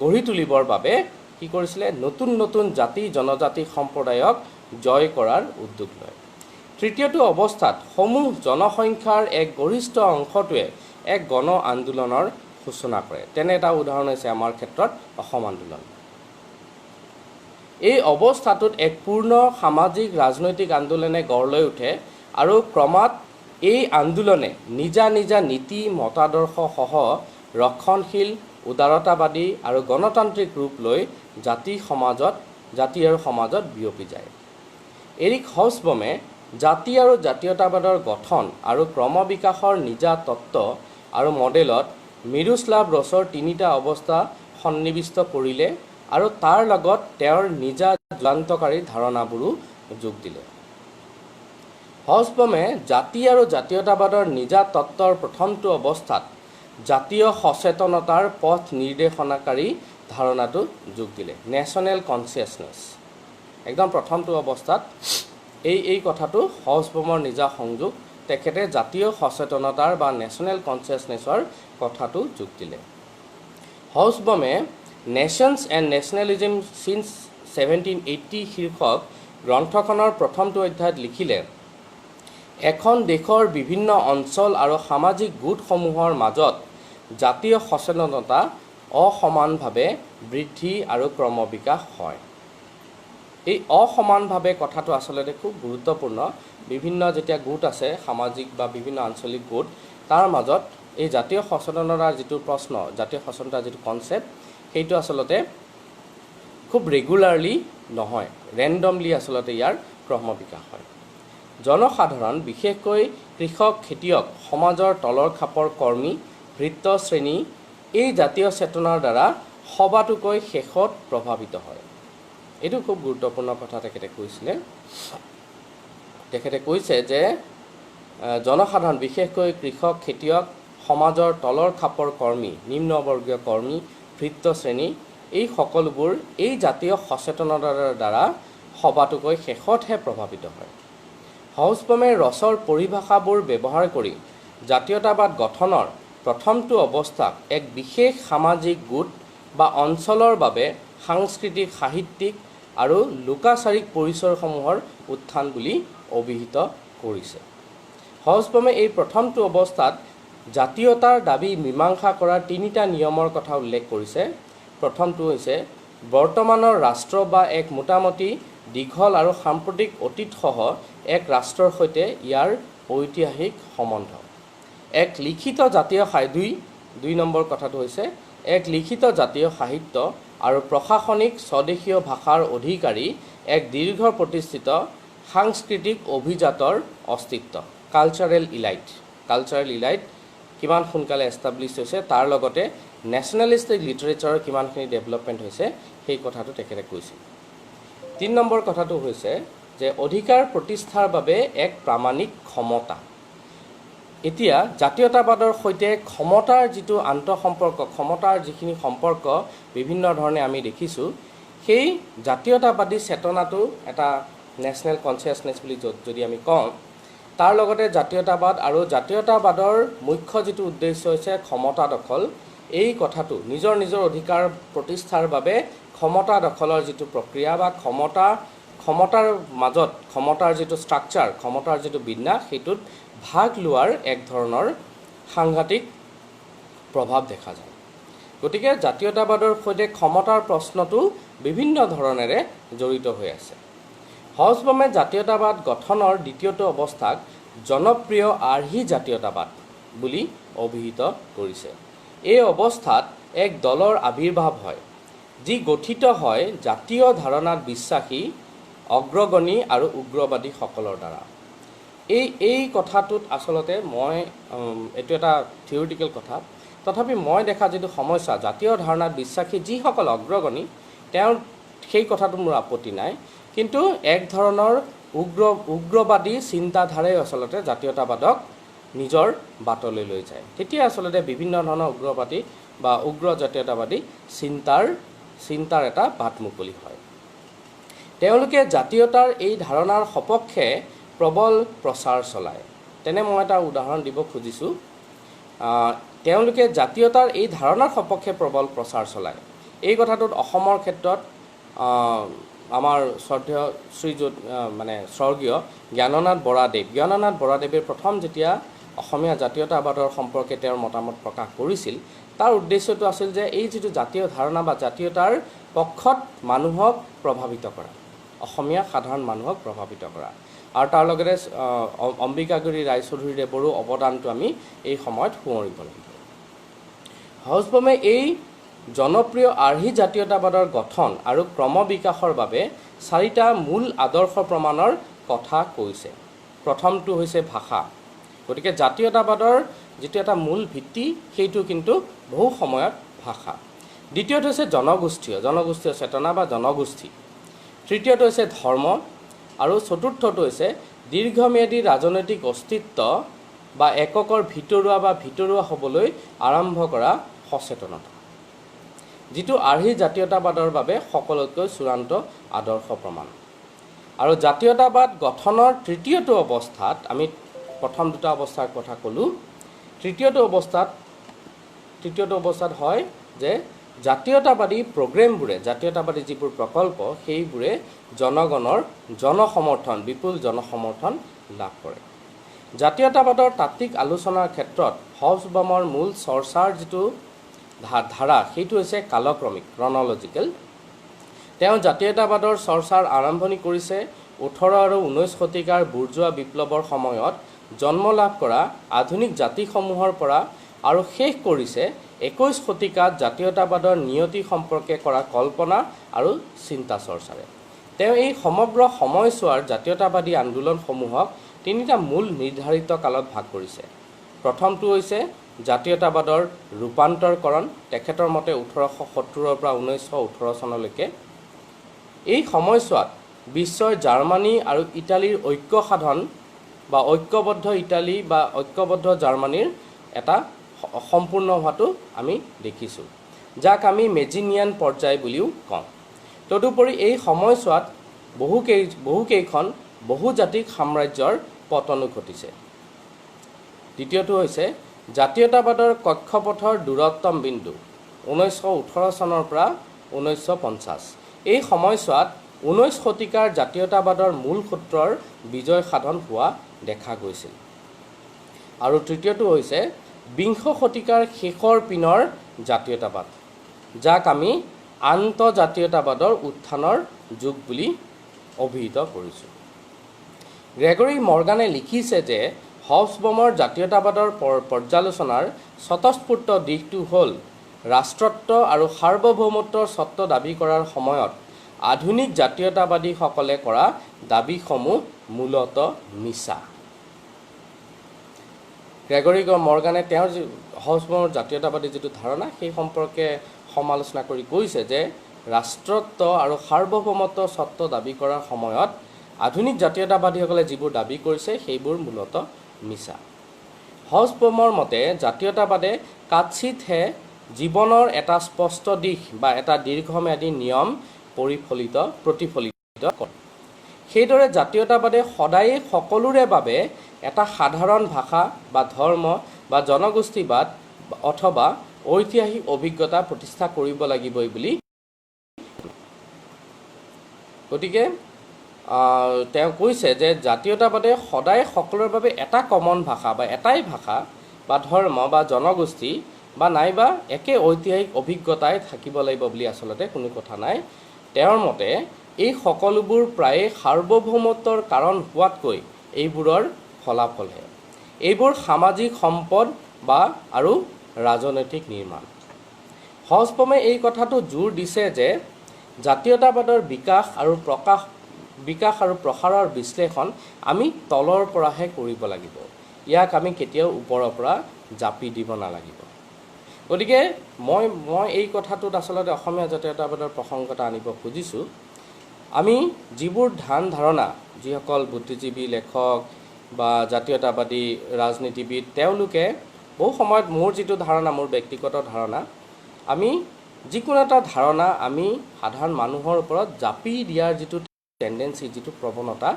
গঢ়ি তুলিবৰ বাবে কি কৰিছিলে? নতুন নতুন জাতি জনজাতি সম্প্ৰদায়ক জয় কৰাৰ উদ্যোগ লয়। তৃতীয়টো অৱস্থাত সমূহ জনসংখ্যাৰ এক গৰিষ্ঠ অংশটোৱে এক গণ আন্দোলনৰ সূচনা কৰে। তেনে এটা উদাহৰণ হৈছে আমাৰ ক্ষেত্ৰত অসম আন্দোলন। এই অৱস্থাটোত এক পূৰ্ণ সামাজিক ৰাজনৈতিক আন্দোলনে গঢ় লৈ উঠে আৰু ক্ৰমাৎ এই আন্দোলনে নিজা নিজা নীতি মতাদৰ্শসহ ৰক্ষণশীল উদাৰতাবাদী আৰু গণতান্ত্ৰিক ৰূপ লৈ জাতি আৰু সমাজত বিয়পি যায়। এৰিক হবছবমে জাতি আৰু জাতীয়তাবাদৰ গঠন আৰু ক্ৰমবিকাশৰ নিজা তত্ত্ব আৰু মডেলত মিৰোস্লাভ ৰোছৰ তিনিটা অৱস্থা সন্নিৱিষ্ট কৰিলে আৰু তাৰ লগত তেওঁৰ নিজা যুগান্তকাৰী ধাৰণাবোৰো যোগ দিলে। হবছবমে জাতি আৰু জাতীয়তাবাদৰ নিজা তত্ত্বৰ প্ৰথমটো অৱস্থাত জাতীয় সচেতনতাৰ পথ নিৰ্দেশনাকাৰী ধাৰণাটো যোগ দিলে, নেশ্যনেল কনচিয়াছনেছ। একদম প্ৰথমটো অৱস্থাত এই কথাটো হবছবমৰ নিজা সংযোগ, তেখেতে জাতীয় সচেতনতাৰ বা নেশ্যনেল কনচিয়াছনেছৰ কথাটো যোগ দিলে। হবছবমে নেশ্যনছ এণ্ড নেশ্যনেলিজম চিন্স 1780 শীৰ্ষক গ্ৰন্থখনৰ প্ৰথমটো অধ্যায়ত লিখিলে এখন দেশৰ বিভিন্ন অঞ্চল আৰু সামাজিক গোটসমূহৰ মাজত জাতীয় সচেতনতা অসমানভাৱে বৃদ্ধি আৰু ক্ৰমবিকাশ হয়। এই অসমানভাৱে কথাটো আচলতে খুব গুৰুত্বপূৰ্ণ। বিভিন্ন যেতিয়া গোট আছে সামাজিক বা বিভিন্ন আঞ্চলিক গোট, তাৰ মাজত এই জাতীয় সচেতনতাৰ যিটো প্ৰশ্ন, জাতীয় সচেতনতাৰ যিটো কনচেপ্ট, সেইটো আচলতে খুব ৰেগুলাৰলি নহয়, ৰেণ্ডমলি আচলতে ইয়াৰ ক্ৰমবিকাশ হয়। জনসাধাৰণ বিশেষকৈ কৃষক খেতিয়ক সমাজৰ তলৰ খাপৰ কৰ্মী ভৃত্য শ্ৰেণী এই জাতীয় চেতনাৰ দ্বাৰা সবাতোকৈ শেষত প্ৰভাৱিত হয়। এইটো খুব গুৰুত্বপূৰ্ণ কথা তেখেতে কৈছিলে। তেখেতে কৈছে যে জনসাধাৰণ বিশেষকৈ কৃষক খেতিয়ক সমাজৰ তলৰ খাপৰ কৰ্মী নিম্নবৰ্গীয় কৰ্মী ভৃত্য শ্ৰেণী এই সকলোবোৰ এই জাতীয় সচেতনতাৰ দ্বাৰা সবাতোকৈ শেষতহে প্ৰভাৱিত হয়। হবছবমে ৰোছৰ পৰিভাষাবোৰ ব্যৱহাৰ কৰি জাতীয়তাবাদ গঠনৰ প্ৰথমটো অৱস্থাক এক বিশেষ সামাজিক গোট বা অঞ্চলৰ বাবে সাংস্কৃতিক সাহিত্যিক আৰু লোকাচাৰিক পৰিচয়সমূহৰ উত্থান বুলি অভিহিত কৰিছে। হবছবমে এই প্ৰথমটো অৱস্থাত জাতীয়তাৰ দাবী মীমাংসা কৰাৰ তিনিটা নিয়মৰ কথা উল্লেখ কৰিছে। প্ৰথমটো হৈছে বৰ্তমানৰ ৰাষ্ট্ৰ বা এক মোটামুটি দীঘল আৰু সাম্প্ৰতিক অতীতসহ এক ৰাষ্ট্ৰৰ সৈতে ইয়াৰ ঐতিহাসিক সম্বন্ধ। এক লিখিত জাতীয় দুই নম্বৰ কথাটো হৈছে এক লিখিত জাতীয় সাহিত্য আৰু প্ৰশাসনিক স্বদেশীয় ভাষাৰ অধিকাৰী এক দীৰ্ঘ প্ৰতিষ্ঠিত সাংস্কৃতিক অভিজাতৰ অস্তিত্ব। কালচাৰেল ইলাইট কিমান সোনকালে এষ্টাব্লিছ হৈছে, তাৰ লগতে নেশ্যনেলিষ্টিক লিটাৰেচাৰৰ কিমানখিনি ডেভেলপমেণ্ট হৈছে সেই কথাটো তেখেতে কৈছিল। ৩ নম্বৰ কথাটো হৈছে যে অধিকাৰ প্ৰতিষ্ঠাৰ বাবে এক প্ৰামাণিক ক্ষমতা। এতিয়া জাতীয়তাবাদৰ সৈতে ক্ষমতাৰ যিটো আন্তঃসম্পৰ্ক, ক্ষমতাৰ যিখিনি সম্পৰ্ক বিভিন্ন ধৰণে আমি দেখিছোঁ, সেই জাতীয়তাবাদী চেতনাটো এটা নেশ্যনেল কনচিয়াছনেছ বুলি যদি আমি কওঁ, তাৰ লগতে জাতীয়তাবাদ আৰু জাতীয়তাবাদৰ মুখ্য যিটো উদ্দেশ্য হৈছে ক্ষমতা দখল, এই কথাটো নিজৰ অধিকাৰ প্ৰতিষ্ঠাৰ বাবে ক্ষমতা দখলৰ যিটো প্ৰক্ৰিয়া বা ক্ষমতাৰ মাজত ক্ষমতাৰ যিটো ষ্ট্ৰাকচাৰ, ক্ষমতাৰ যিটো বিন্যাস, সেইটোত ভাগ লোৱাৰ এক ধৰণৰ সাংঘাতিক প্ৰভাৱ দেখা যায়। গতিকে জাতীয়তাবাদৰ সৈতে ক্ষমতাৰ প্ৰশ্নটো বিভিন্ন ধৰণেৰে জড়িত হৈ আছে। হবছবামে জাতীয়তাবাদ গঠনৰ দ্বিতীয়টো অৱস্থাক জনপ্ৰিয় আৰ্হি জাতীয়তাবাদ বুলি অভিহিত কৰিছে। এই অৱস্থাত এক দলৰ আৱিৰ্ভাৱ হয়, যি গঠিত হয় জাতীয় ধাৰণাত বিশ্বাসী অগ্ৰগণী আৰু উগ্ৰবাদীসকলৰ দ্বাৰা। এই কথাটোত আচলতে এইটো এটা থিয়ৰিটিকেল কথা, তথাপি মই দেখা যিটো সমস্যা, জাতীয় ধাৰণাত বিশ্বাসী যিসকল অগ্ৰগণী তেওঁৰ সেই কথাটো মোৰ আপত্তি নাই, কিন্তু এক ধৰণৰ উগ্ৰবাদী চিন্তাধাৰাই আচলতে জাতীয়তাবাদক নিজৰ বাটলৈ লৈ যায়। তেতিয়া আচলতে বিভিন্ন ধৰণৰ উগ্ৰবাদী বা উগ্ৰ জাতীয়তাবাদী চিন্তাৰ এটা বাট মুকলি হয়। তেওঁলোকে জাতীয়তাৰ এই ধাৰণাৰ সপক্ষে প্ৰবল প্ৰচাৰ চলায়। তেনে মই এটা উদাহৰণ দিব খুজিছোঁ। তেওঁলোকে জাতীয়তাৰ এই ধাৰণাৰ সপক্ষে প্ৰবল প্ৰচাৰ চলায়। এই কথাটোত অসমৰ ক্ষেত্ৰত আমাৰ শ্ৰদ্ধেয় স্বৰ্গীয় জ্ঞাননাথ বৰাদেৱে প্ৰথম যেতিয়া অসমীয়া জাতীয়তাবাদৰ সম্পৰ্কে তেওঁৰ মতামত প্ৰকাশ কৰিছিল, তাৰ উদ্দেশ্যটো আছিল যে এই যিটো জাতীয় ধাৰণা বা জাতীয়তাৰ পক্ষত মানুহক প্ৰভাৱিত কৰা, অসমীয়া সাধাৰণ মানুহক প্ৰভাৱিত কৰা, আৰু তাৰ লগতে অম্বিকাগিৰি ৰায়চৌধুৰীদেৱৰো অৱদানটো আমি এই সময়ত সোঁৱৰিব লাগিব। হবছবামে এই জনপ্ৰিয় আৰ্হি জাতীয়তাবাদৰ গঠন আৰু ক্ৰমবিকাশৰ বাবে 4টা মূল আদৰ্শ প্ৰমাণৰ কথা কৈছে। প্ৰথমটো হৈছে ভাষা। গতিকে জাতীয়তাবাদৰ যিটো এটা মূল ভিত্তি সেইটো কিন্তু বহু সময়ত ভাষা। দ্বিতীয়টো হৈছে জনগোষ্ঠীয় চেতনা বা জনগোষ্ঠী। তৃতীয়টো হৈছে ধৰ্ম, আৰু চতুৰ্থটো হৈছে দীৰ্ঘম্যাদী ৰাজনৈতিক অস্তিত্ব বা এককৰ ভিতৰুৱা হ'বলৈ আৰম্ভ কৰা সচেতনতা, যিটো আৰ্হি জাতীয়তাবাদৰ বাবে সকলোতকৈ চূড়ান্ত আদৰ্শ প্ৰমাণ। আৰু জাতীয়তাবাদ গঠনৰ তৃতীয়টো অৱস্থাত, আমি প্ৰথম দুটা অৱস্থাৰ কথা ক'লোঁ, তৃতীয়টো অৱস্থাত হয় যে জাতীয়তাবাদী প্ৰগ্ৰেমবোৰে, জাতীয়তাবাদী যিবোৰ প্ৰকল্প, সেইবোৰে জনগণৰ বিপুল জনসমৰ্থন লাভ কৰে। জাতীয়তাবাদৰ তাত্ত্বিক আলোচনাৰ ক্ষেত্ৰত হবছবামৰ মূল চৰ্চাৰ যিটো ধাৰা সেইটো হৈছে কালক্ৰমিক, ক্ৰনলজিকেল। তেওঁ জাতীয়তাবাদৰ চৰ্চাৰ আৰম্ভণি কৰিছে 18 আৰু 19 শতিকাৰ বুৰ্জোৱা বিপ্লৱৰ সময়ত জন্ম লাভ কৰা আধুনিক জাতিসমূহৰ পৰা, আৰু শেষ কৰিছে 21 শতিকাত জাতীয়তাবাদৰ নিয়তি সম্পৰ্কে কৰা কল্পনা আৰু চিন্তা চৰ্চাৰে। তেওঁ এই সমগ্ৰ সময়ছোৱাৰ জাতীয়তাবাদী আন্দোলনসমূহক 3টা মূল নিৰ্ধাৰিত কালত ভাগ কৰিছে। প্ৰথমটো হৈছে জাতীয়তাবাদৰ ৰূপান্তৰকৰণ, তেখেতৰ মতে 1870 পৰা 1918 চনলৈকে। এই সময়ছোৱাত বিশ্বই জাৰ্মানী আৰু ইটালীৰ ঐক্য সাধন বা ঐক্যবদ্ধ ইটালী বা ঐক্যবদ্ধ জাৰ্মানীৰ এটা সম্পূৰ্ণ হোৱাটো আমি দেখিছোঁ, যাক আমি মেজিনিয়ান পৰ্যায় বুলিও কওঁ। তদুপৰি এই সময়ছোৱাত বহুকেইখন বহুজাতিক সাম্ৰাজ্যৰ পতনো ঘটিছে। দ্বিতীয়টো হৈছে জাতীয়তাবাদৰ কক্ষপথৰ দূৰত্তম বিন্দু 1918 চনৰ পৰা 1950। এই সময়ছোৱাত 19 শতিকাৰ জাতীয়তাবাদৰ মূল সূত্ৰৰ বিজয় সাধন হোৱা দেখা গৈছিল। আৰু তৃতীয়টো হৈছে 20 শতিকাৰ শেষৰ পিনৰ জাতীয়তাবাদ, যাক আমি আন্তঃজাতীয়তাবাদৰ উত্থানৰ যুগ বুলি অভিহিত কৰিছোঁ। গ্ৰেগৰী মৰ্গানে লিখিছে যে হবছবমৰ জাতীয়তাবাদৰ পৰ্যালোচনাৰ স্বতঃস্ফূৰ্ত দিশটো হ'ল ৰাষ্ট্ৰত্ব আৰু সাৰ্বভৌমত্বৰ স্বত্ব দাবী কৰাৰ সময়ত আধুনিক জাতীয়তাবাদীসকলে কৰা দাবীসমূহ মূলতঃ মিছা। গ্ৰেগৰী মৰ্গানে তেওঁৰ হবছবমৰ জাতীয়তাবাদী যিটো ধাৰণা সেই সম্পৰ্কে সমালোচনা কৰি কৈছে যে ৰাষ্ট্ৰত্ব আৰু সাৰ্বভৌমত্বৰ স্বত্ব দাবী কৰাৰ সময়ত আধুনিক জাতীয়তাবাদীসকলে যিবোৰ দাবী কৰিছে সেইবোৰ মূলতঃ মিছা। হবছবমৰ মতে জাতীয়তাবাদে কাৎচিতহে জীৱনৰ এটা স্পষ্ট দিশ বা এটা দীৰ্ঘম্যাদী নিয়ম প্ৰতিফলিত কৰে। সেইদৰে জাতীয়তাবাদে সদায়ে সকলোৰে বাবে এটা সাধাৰণ ভাষা বা ধৰ্ম বা জনগোষ্ঠীবাদ অথবা ঐতিহাসিক অভিজ্ঞতা প্ৰতিষ্ঠা কৰিব লাগিবই বুলি। গতিকে তেওঁ কৈছে যে জাতীয়তাবাদে সদায় সকলোৰে বাবে এটা কমন ভাষা বা এটাই ভাষা বা ধৰ্ম বা জনগোষ্ঠী বা নাইবা একে ঐতিহাসিক অভিজ্ঞতাই থাকিব লাগিব বুলি আচলতে কোনো কথা নাই। তেওঁৰ মতে এই সকলোবোৰ প্ৰায়ে সাৰ্বভৌমত্বৰ কাৰণ হোৱাতকৈ এইবোৰৰ ফলাফলহে। এইবোৰ সামাজিক সম্পদ বা আৰু ৰাজনৈতিক নিৰ্মাণ। হবছবমে এই কথাটো জোৰ দিছে যে জাতীয়তাবাদৰ বিকাশ আৰু প্ৰসাৰৰ বিশ্লেষণ আমি তলৰ পৰাহে কৰিব লাগিব। ইয়াক আমি কেতিয়াও ওপৰৰ পৰা জাপি দিব নালাগিব। গতিকে মই এই কথাটোত আচলতে অসমীয়া জাতীয়তাবাদৰ প্ৰসংগতা আনিব খুজিছোঁ। আমি যিবোৰ ধাৰণা যিসকল বুদ্ধিজীৱী লেখক বা জাতীয়তাবাদী ৰাজনীতিবিদ তেওঁলোকে বহু সময়ত মোৰ যিটো ধাৰণা মোৰ ব্যক্তিগত ধাৰণা আমি যিকোনো এটা ধাৰণা আমি সাধাৰণ মানুহৰ ওপৰত জাপি দিয়াৰ যিটো টেণ্ডেঞ্চি যিটো প্ৰৱণতা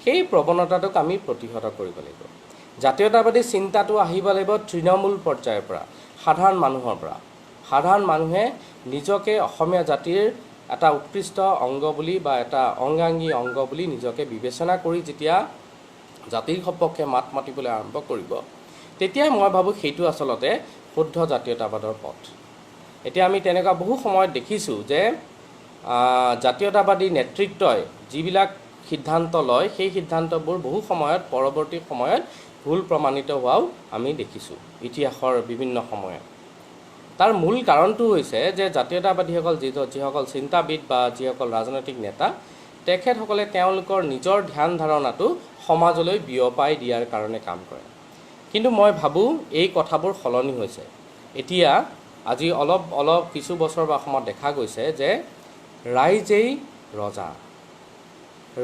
সেই প্ৰৱণতাটোক আমি প্ৰতিহত কৰিব লাগিব। জাতীয়তাবাদী চিন্তাটো আহিব লাগিব তৃণমূল পৰ্যায়ৰ পৰা সাধাৰণ মানুহৰ পৰা। সাধাৰণ মানুহে নিজকে অসমীয়া জাতিৰ এটা উৎকৃষ্ট অংগ বুলি বা এটা অংগাংগী অংগ বুলি নিজকে বিবেচনা কৰি যেতিয়া জাতিৰ সপক্ষে মাত মাতিবলৈ আৰম্ভ কৰিব তেতিয়া মই ভাবোঁ সেইটো আচলতে শুদ্ধ জাতীয়তাবাদৰ পথ। এতিয়া আমি তেনেকুৱা বহু সময়ত দেখিছোঁ যে জাতীয়তাবাদী নেতৃত্বই যিবিলাক সিদ্ধান্ত লয় সেই সিদ্ধান্তবোৰ বহু সময়ত পৰৱৰ্তী সময়ত ভুল প্ৰমাণিত হোৱাও আমি দেখিছোঁ ইতিহাসৰ বিভিন্ন সময়ত। তাৰ মূল কাৰণটো হৈছে যে জাতীয়তাবাদীসকল যিসকল চিন্তাবিদ বা যিসকল ৰাজনৈতিক নেতা তেখেতসকলে তেওঁলোকৰ নিজৰ ধ্যান ধাৰণাটো সমাজলৈ বিয়পাই দিয়াৰ কাৰণে কাম কৰে। কিন্তু মই ভাবোঁ এই কথাবোৰ সলনি হৈছে। এতিয়া আজি অলপ কিছু বছৰ বা সময়ত দেখা গৈছে যে ৰাইজেই ৰজা।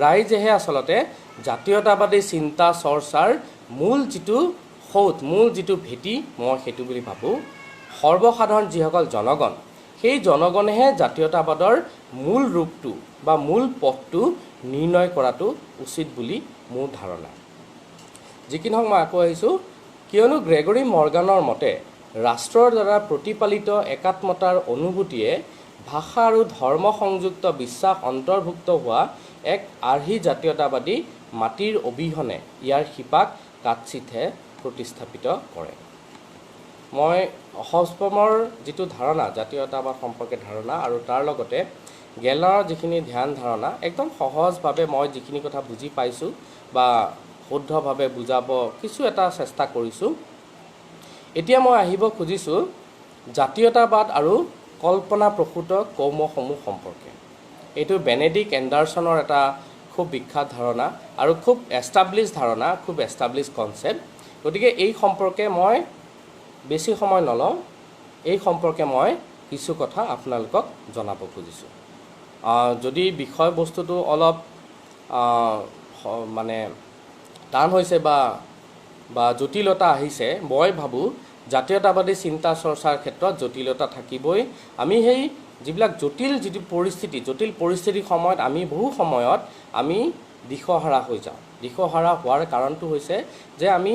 ৰাইজেহে আচলতে জাতীয়তাবাদী চিন্তা চৰ্চাৰ মূল যিটো ভেটি মই সেইটো বুলি ভাবোঁ। সৰ্বসাধাৰণ যিসকল জনগণ সেই জনগণেহে জাতীয়তাবাদৰ মূল ৰূপটো বা মূল পথটো নিৰ্ণয় কৰাটো উচিত বুলি মোৰ ধাৰণা। যি কি নহওক মই আকৌ আহিছোঁ কিয়নো গ্ৰেগৰী মৰ্গানৰ মতে ৰাষ্ট্ৰৰ দ্বাৰা প্ৰতিপালিত একাত্মতাৰ অনুভূতিয়ে ভাষা আৰু ধৰ্ম সংযুক্ত বিশ্বাস অন্তৰ্ভুক্ত হোৱা এক আৰ্হি জাতীয়তাবাদী মাটিৰ অবিহনে ইয়াৰ শিপাক কাৎচিতহে প্ৰতিস্থাপিত কৰে। মই হবছবমৰ যিটো ধাৰণা জাতীয়তাবাদ সম্পৰ্কে ধাৰণা আৰু তাৰ লগতে গেলাৰৰ যিখিনি ধ্যান ধাৰণা একদম সহজভাৱে মই যিখিনি কথা বুজি পাইছোঁ বা শুদ্ধভাৱে বুজাব কিছু এটা চেষ্টা কৰিছোঁ। এতিয়া মই আহিব খুজিছোঁ জাতীয়তাবাদ আৰু কল্পনাপ্ৰসূত কৌমসমূহ সম্পৰ্কে। এইটো বেনেডিক্ট এণ্ডাৰছনৰ এটা খুব বিখ্যাত ধাৰণা আৰু খুব এষ্টাব্লিছ ধাৰণা, খুব এষ্টাব্লিছ কনচেপ্ট। গতিকে এই সম্পৰ্কে মই বেছি সময় নলওঁ। এই সম্পৰ্কে মই কিছু কথা আপোনালোকক জনাব খুজিছোঁ। যদি বিষয়বস্তুটো অলপ মানে টান হৈছে বা জটিলতা আহিছে মই ভাবোঁ জাতীয়তাবাদী চিন্তা চৰ্চাৰ ক্ষেত্ৰত জটিলতা থাকিবই। আমি সেই যিবিলাক জটিল পৰিস্থিতিৰ সময়ত আমি বহু সময়ত আমি দিশহাৰা হৈ যাওঁ। দিশহাৰা হোৱাৰ কাৰণটো হৈছে যে আমি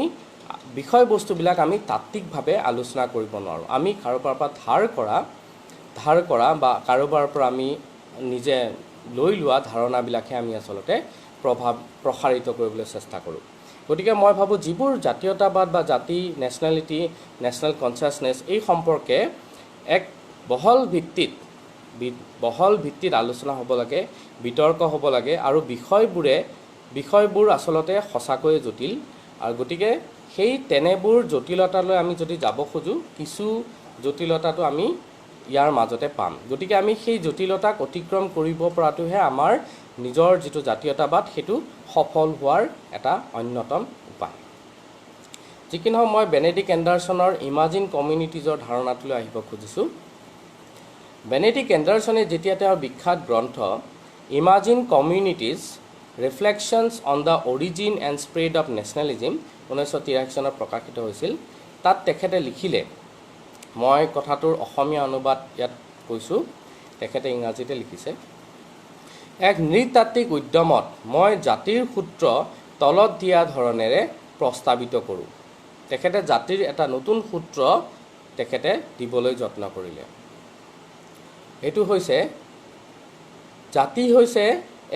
বিষয়বস্তুবিলাক আমি তাত্ত্বিকভাৱে আলোচনা কৰিব নোৱাৰোঁ। আমি কাৰোবাৰ পৰা ধাৰ কৰা বা কাৰোবাৰ পৰা আমি নিজে লৈ লোৱা ধাৰণাবিলাকহে আমি আচলতে প্ৰসাৰিত কৰিবলৈ চেষ্টা কৰোঁ। গতিকে মই ভাবোঁ যিবোৰ জাতীয়তাবাদ বা জাতি নেশ্যনেল কনচিয়াছনেছ এই সম্পৰ্কে এক বহল ভিত্তিত আলোচনা হ'ব লাগে, বিতৰ্ক হ'ব লাগে আৰু বিষয়বোৰ আচলতে সঁচাকৈয়ে জটিল। আৰু গতিকে সেই তেনেবোৰ জটিলতালৈ আমি যদি যাব খোজোঁ কিছু জটিলতাটো আমি ইয়াৰ মাজতে পাম গতিকে আমি সেই জটিলতাক অতিক্ৰম কৰিব পৰাটোহে আমাৰ নিজৰ যিটো জাতীয়তাবাদ সেইটো সফল হোৱাৰ এটা অন্যতম উপায় যিকি নহওক মই বেনেডিক্ট এণ্ডাৰছনৰ ইমাজিন কমিউনিটিজৰ ধাৰণাটোলৈ আহিব খুজিছোঁ বেনেডিক্ট এণ্ডাৰছনে যেতিয়া তেওঁৰ বিখ্যাত গ্ৰন্থ imagine communities reflections on the origin and spread of nationalism 1983 চনত প্ৰকাশিত হৈছিল তাত তেখেতে লিখিলে মই কথাটোৰ অসমীয়া অনুবাদ ইয়াত কৈছোঁ তেখেতে ইংৰাজীতে লিখিছে এক নৃতাত্ত্বিক উদ্যমত মই জাতিৰ সূত্ৰ তলত দিয়া ধৰণেৰে প্ৰস্তাৱিত কৰোঁ তেখেতে জাতিৰ এটা নতুন সূত্ৰ তেখেতে দিবলৈ যত্ন কৰিলে এইটো হৈছে জাতি হৈছে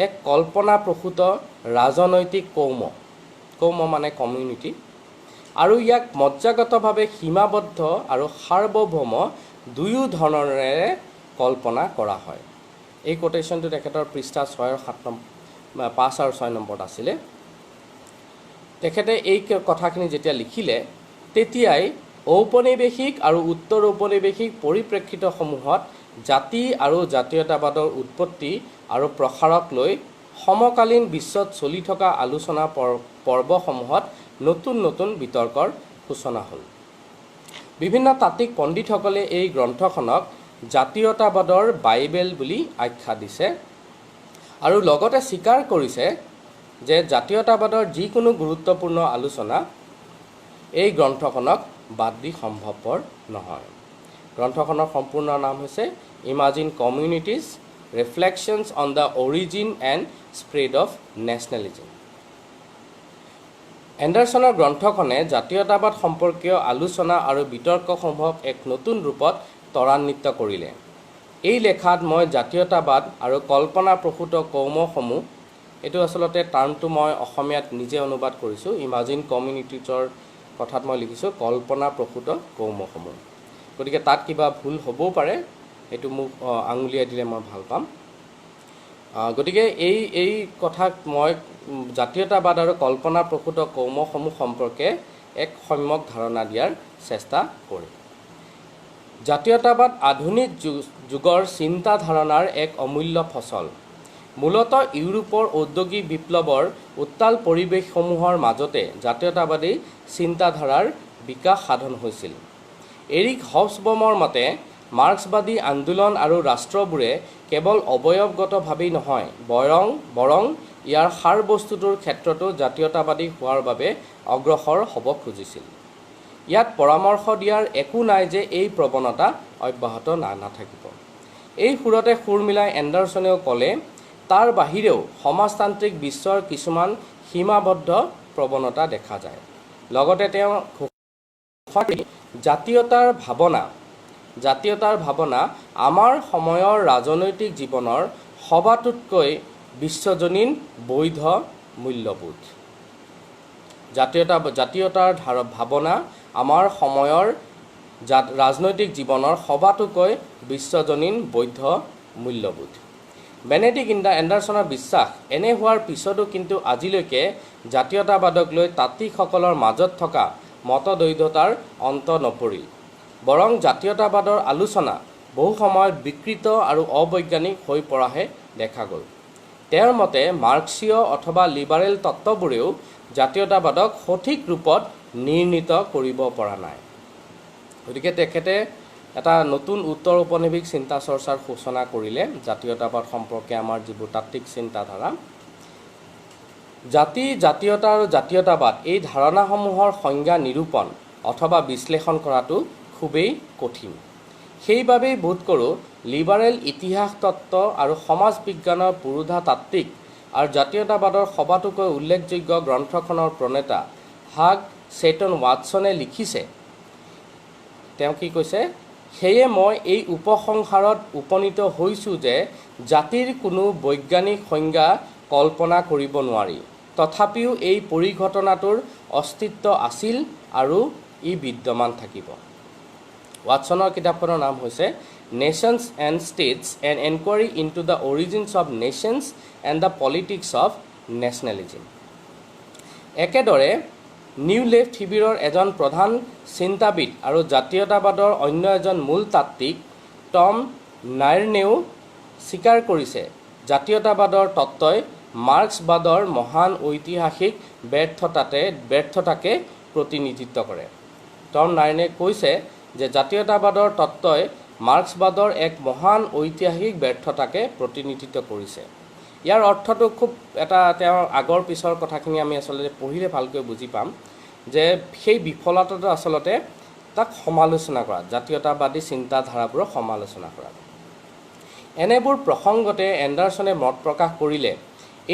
এক কল্পনাপ্ৰসূত ৰাজনৈতিক কৌম মানে কমিউনিটি আৰু ইয়াক মজ্জাগতভাৱে সীমাবদ্ধ আৰু সাৰ্বভৌম দুয়ো ধৰণেৰে কল্পনা কৰা হয় এই কোটেশ্যনটো তেখেতৰ পৃষ্ঠা 6 আৰু 5 আৰু 6 নম্বৰত আছিলে তেখেতে এই কথাখিনি যেতিয়া লিখিলে তেতিয়াই ঔপনিৱেশিক আৰু উত্তৰ ঔপনিৱেশিক পৰিপ্ৰেক্ষিতসমূহত জাতি আৰু জাতীয়তাবাদৰ উৎপত্তি আৰু প্ৰসাৰক লৈ সমকালীন বিশ্বত চলি থকা আলোচনা পৰ্বসমূহত নতুন নতুন বিতৰ্কৰ সূচনা হ'ল বিভিন্ন তাত্ত্বিক পণ্ডিতসকলে এই গ্ৰন্থখনক জাতীয়তাবাদৰ বাইবেল বুলি আখ্যা দিছে আৰু লগতে স্বীকাৰ কৰিছে যে জাতীয়তাবাদৰ যিকোনো গুৰুত্বপূৰ্ণ আলোচনা এই গ্ৰন্থখনক বাদ দি সম্ভৱপৰ নহয় গ্ৰন্থখনৰ সম্পূৰ্ণ নাম হৈছে imagine communities reflections on the origin and spread of nationalism এণ্ডাৰছনৰ গ্ৰন্থখনে জাতীয়তাবাদ সম্পৰ্কীয় আলোচনা আৰু বিতৰ্কসমূহক এক নতুন ৰূপত ত্বৰান্বিত কৰিলে এই লেখাত মই জাতীয়তাবাদ আৰু কল্পনাপ্ৰসূত কৌমসমূহ এইটো আচলতে টাৰ্মটো মই অসমীয়াত নিজে অনুবাদ কৰিছোঁ ইমাজিন কমিউনিটিজৰ কথাত মই লিখিছোঁ কল্পনাপ্ৰসূত কৌমসমূহ গতিকে তাত কিবা ভুল হ'বও পাৰে এইটো মোক আঙুলিয়াই দিলে মই ভাল পাম গতিকে এই কথাক মই জাতীয়তাবাদ আৰু কল্পনাপ্ৰসূত কৌমসমূহ সম্পৰ্কে এক সম্যক ধাৰণা দিয়াৰ চেষ্টা কৰিম জাতীয়তাবাদ আধুনিক যুগৰ চিন্তা ধাৰণাৰ এক অমূল্য ফচল মূলতঃ ইউৰোপৰ ঔদ্যোগিক বিপ্লৱৰ উত্তাল পৰিৱেশসমূহৰ মাজতে জাতীয়তাবাদী চিন্তাধাৰাৰ বিকাশ সাধন হৈছিল এৰিক হবছবমৰ মতে মাৰ্ক্সবাদী আন্দোলন আৰু ৰাষ্ট্ৰবোৰে কেৱল অৱয়ৱগতভাৱেই নহয় বৰং ইয়াৰ সাৰ বস্তুটোৰ ক্ষেত্ৰতো জাতীয়তাবাদী হোৱাৰ বাবে অগ্ৰসৰ হ'ব খুজিছিল ইয়াত পৰামৰ্শ দিয়াৰ একো নাই যে এই প্ৰৱণতা অব্যাহত নাথাকিব এই সুৰতে সুৰ মিলাই এণ্ডাৰছনেও ক'লে তাৰ বাহিৰেও সমাজতান্ত্ৰিক বিশ্বৰ কিছুমান সীমাবদ্ধ প্ৰৱণতা দেখা যায় লগতে তেওঁ জাতীয়তাৰ ভাৱনা আমাৰ সময়ৰ ৰাজনৈতিক জীৱনৰ সবাতোতকৈ বিশ্বজনীন বৈধ মূল্যবোধ জাতীয়তাৰ ভাৱনা আমাৰ সময়ৰ ৰাজনৈতিক জীৱনৰ সবাতোকৈ বিশ্বজনীন বৈধ মূল্যবোধ বেনেডিক্ট এণ্ডাৰছনৰ বিশ্বাস এনে হোৱাৰ পিছতো কিন্তু আজিলৈকে জাতীয়তাবাদক লৈ তাত্ত্বিকসকলৰ মাজত থকা মতদ্বৈধতাৰ অন্ত নপৰিল বৰং জাতীয়তাবাদৰ আলোচনা বহু সময়ত বিকৃত আৰু অবৈজ্ঞানিক হৈ পৰাহে দেখা গ'ল তেওঁৰ মতে মাৰ্ক্সীয় অথবা লিবাৰেল তত্ত্ববোৰেও জাতীয়তাবাদক সঠিক ৰূপত নিৰ্ণীত কৰিব পৰা নাই গতিকে তেখেতে এটা নতুন উত্তৰ ঔপনিৱেশিক চিন্তা চৰ্চাৰ সূচনা কৰিলে জাতীয়তাবাদ সম্পৰ্কে আমাৰ যিবোৰ তাত্ত্বিক চিন্তাধাৰা জাতীয়তা আৰু জাতীয়তাবাদ এই ধাৰণাসমূহৰ সংজ্ঞা নিৰূপণ অথবা বিশ্লেষণ কৰাটো খুবেই কঠিন সেইবাবেই বোধ কৰোঁ লিবাৰেল ইতিহাস তত্ত্ব আৰু সমাজ বিজ্ঞানৰ পুৰোধা তাত্ত্বিক আৰু জাতীয়তাবাদৰ সবাতোকৈ উল্লেখযোগ্য গ্ৰন্থখনৰ প্ৰণেতা হাগ ছেটন ৱাটছনে লিখিছে তেওঁ কি কৈছে সেয়ে মই এই উপসংহাৰত উপনীত হৈছোঁ যে জাতিৰ কোনো বৈজ্ঞানিক সংজ্ঞা কল্পনা কৰিব নোৱাৰি তথাপিও এই পৰিঘটনাটোৰ অস্তিত্ব আছিল আৰু ই বিদ্যমান থাকিব ৱাটছনৰ কিতাপখনৰ নাম হৈছে nations and states an enquiry into the origins of nations and the politics of nationalism একেদৰে নিউ লেফ্ট শিবিৰৰ এজন প্ৰধান চিন্তাবিদ আৰু জাতীয়তাবাদৰ অন্য এজন মূল তাত্ত্বিক টম নায়াৰ্নেও স্বীকাৰ কৰিছে জাতীয়তাবাদৰ তত্ত্বই মাৰ্ক্সবাদৰ মহান ঐতিহাসিক ব্যৰ্থতাকে প্ৰতিনিধিত্ব কৰে। টম নায়াৰ্নে কৈছে যে জাতীয়তাবাদৰ তত্ত্বই মাৰ্ক্সবাদৰ এক মহান ঐতিহাসিক ব্যৰ্থতাকে প্ৰতিনিধিত্ব কৰিছে। ইয়াৰ অৰ্থটো খুব এটা তেওঁৰ আগৰ পিছৰ কথাখিনি আমি আচলতে পঢ়িলে ভালকৈ বুজি পাম যে সেই বিফলতাটো আচলতে তাক সমালোচনা কৰা, জাতীয়তাবাদী চিন্তাধাৰাবোৰক সমালোচনা কৰা। এনেবোৰ প্ৰসংগতে এণ্ডাৰছনে মত প্ৰকাশ কৰিলে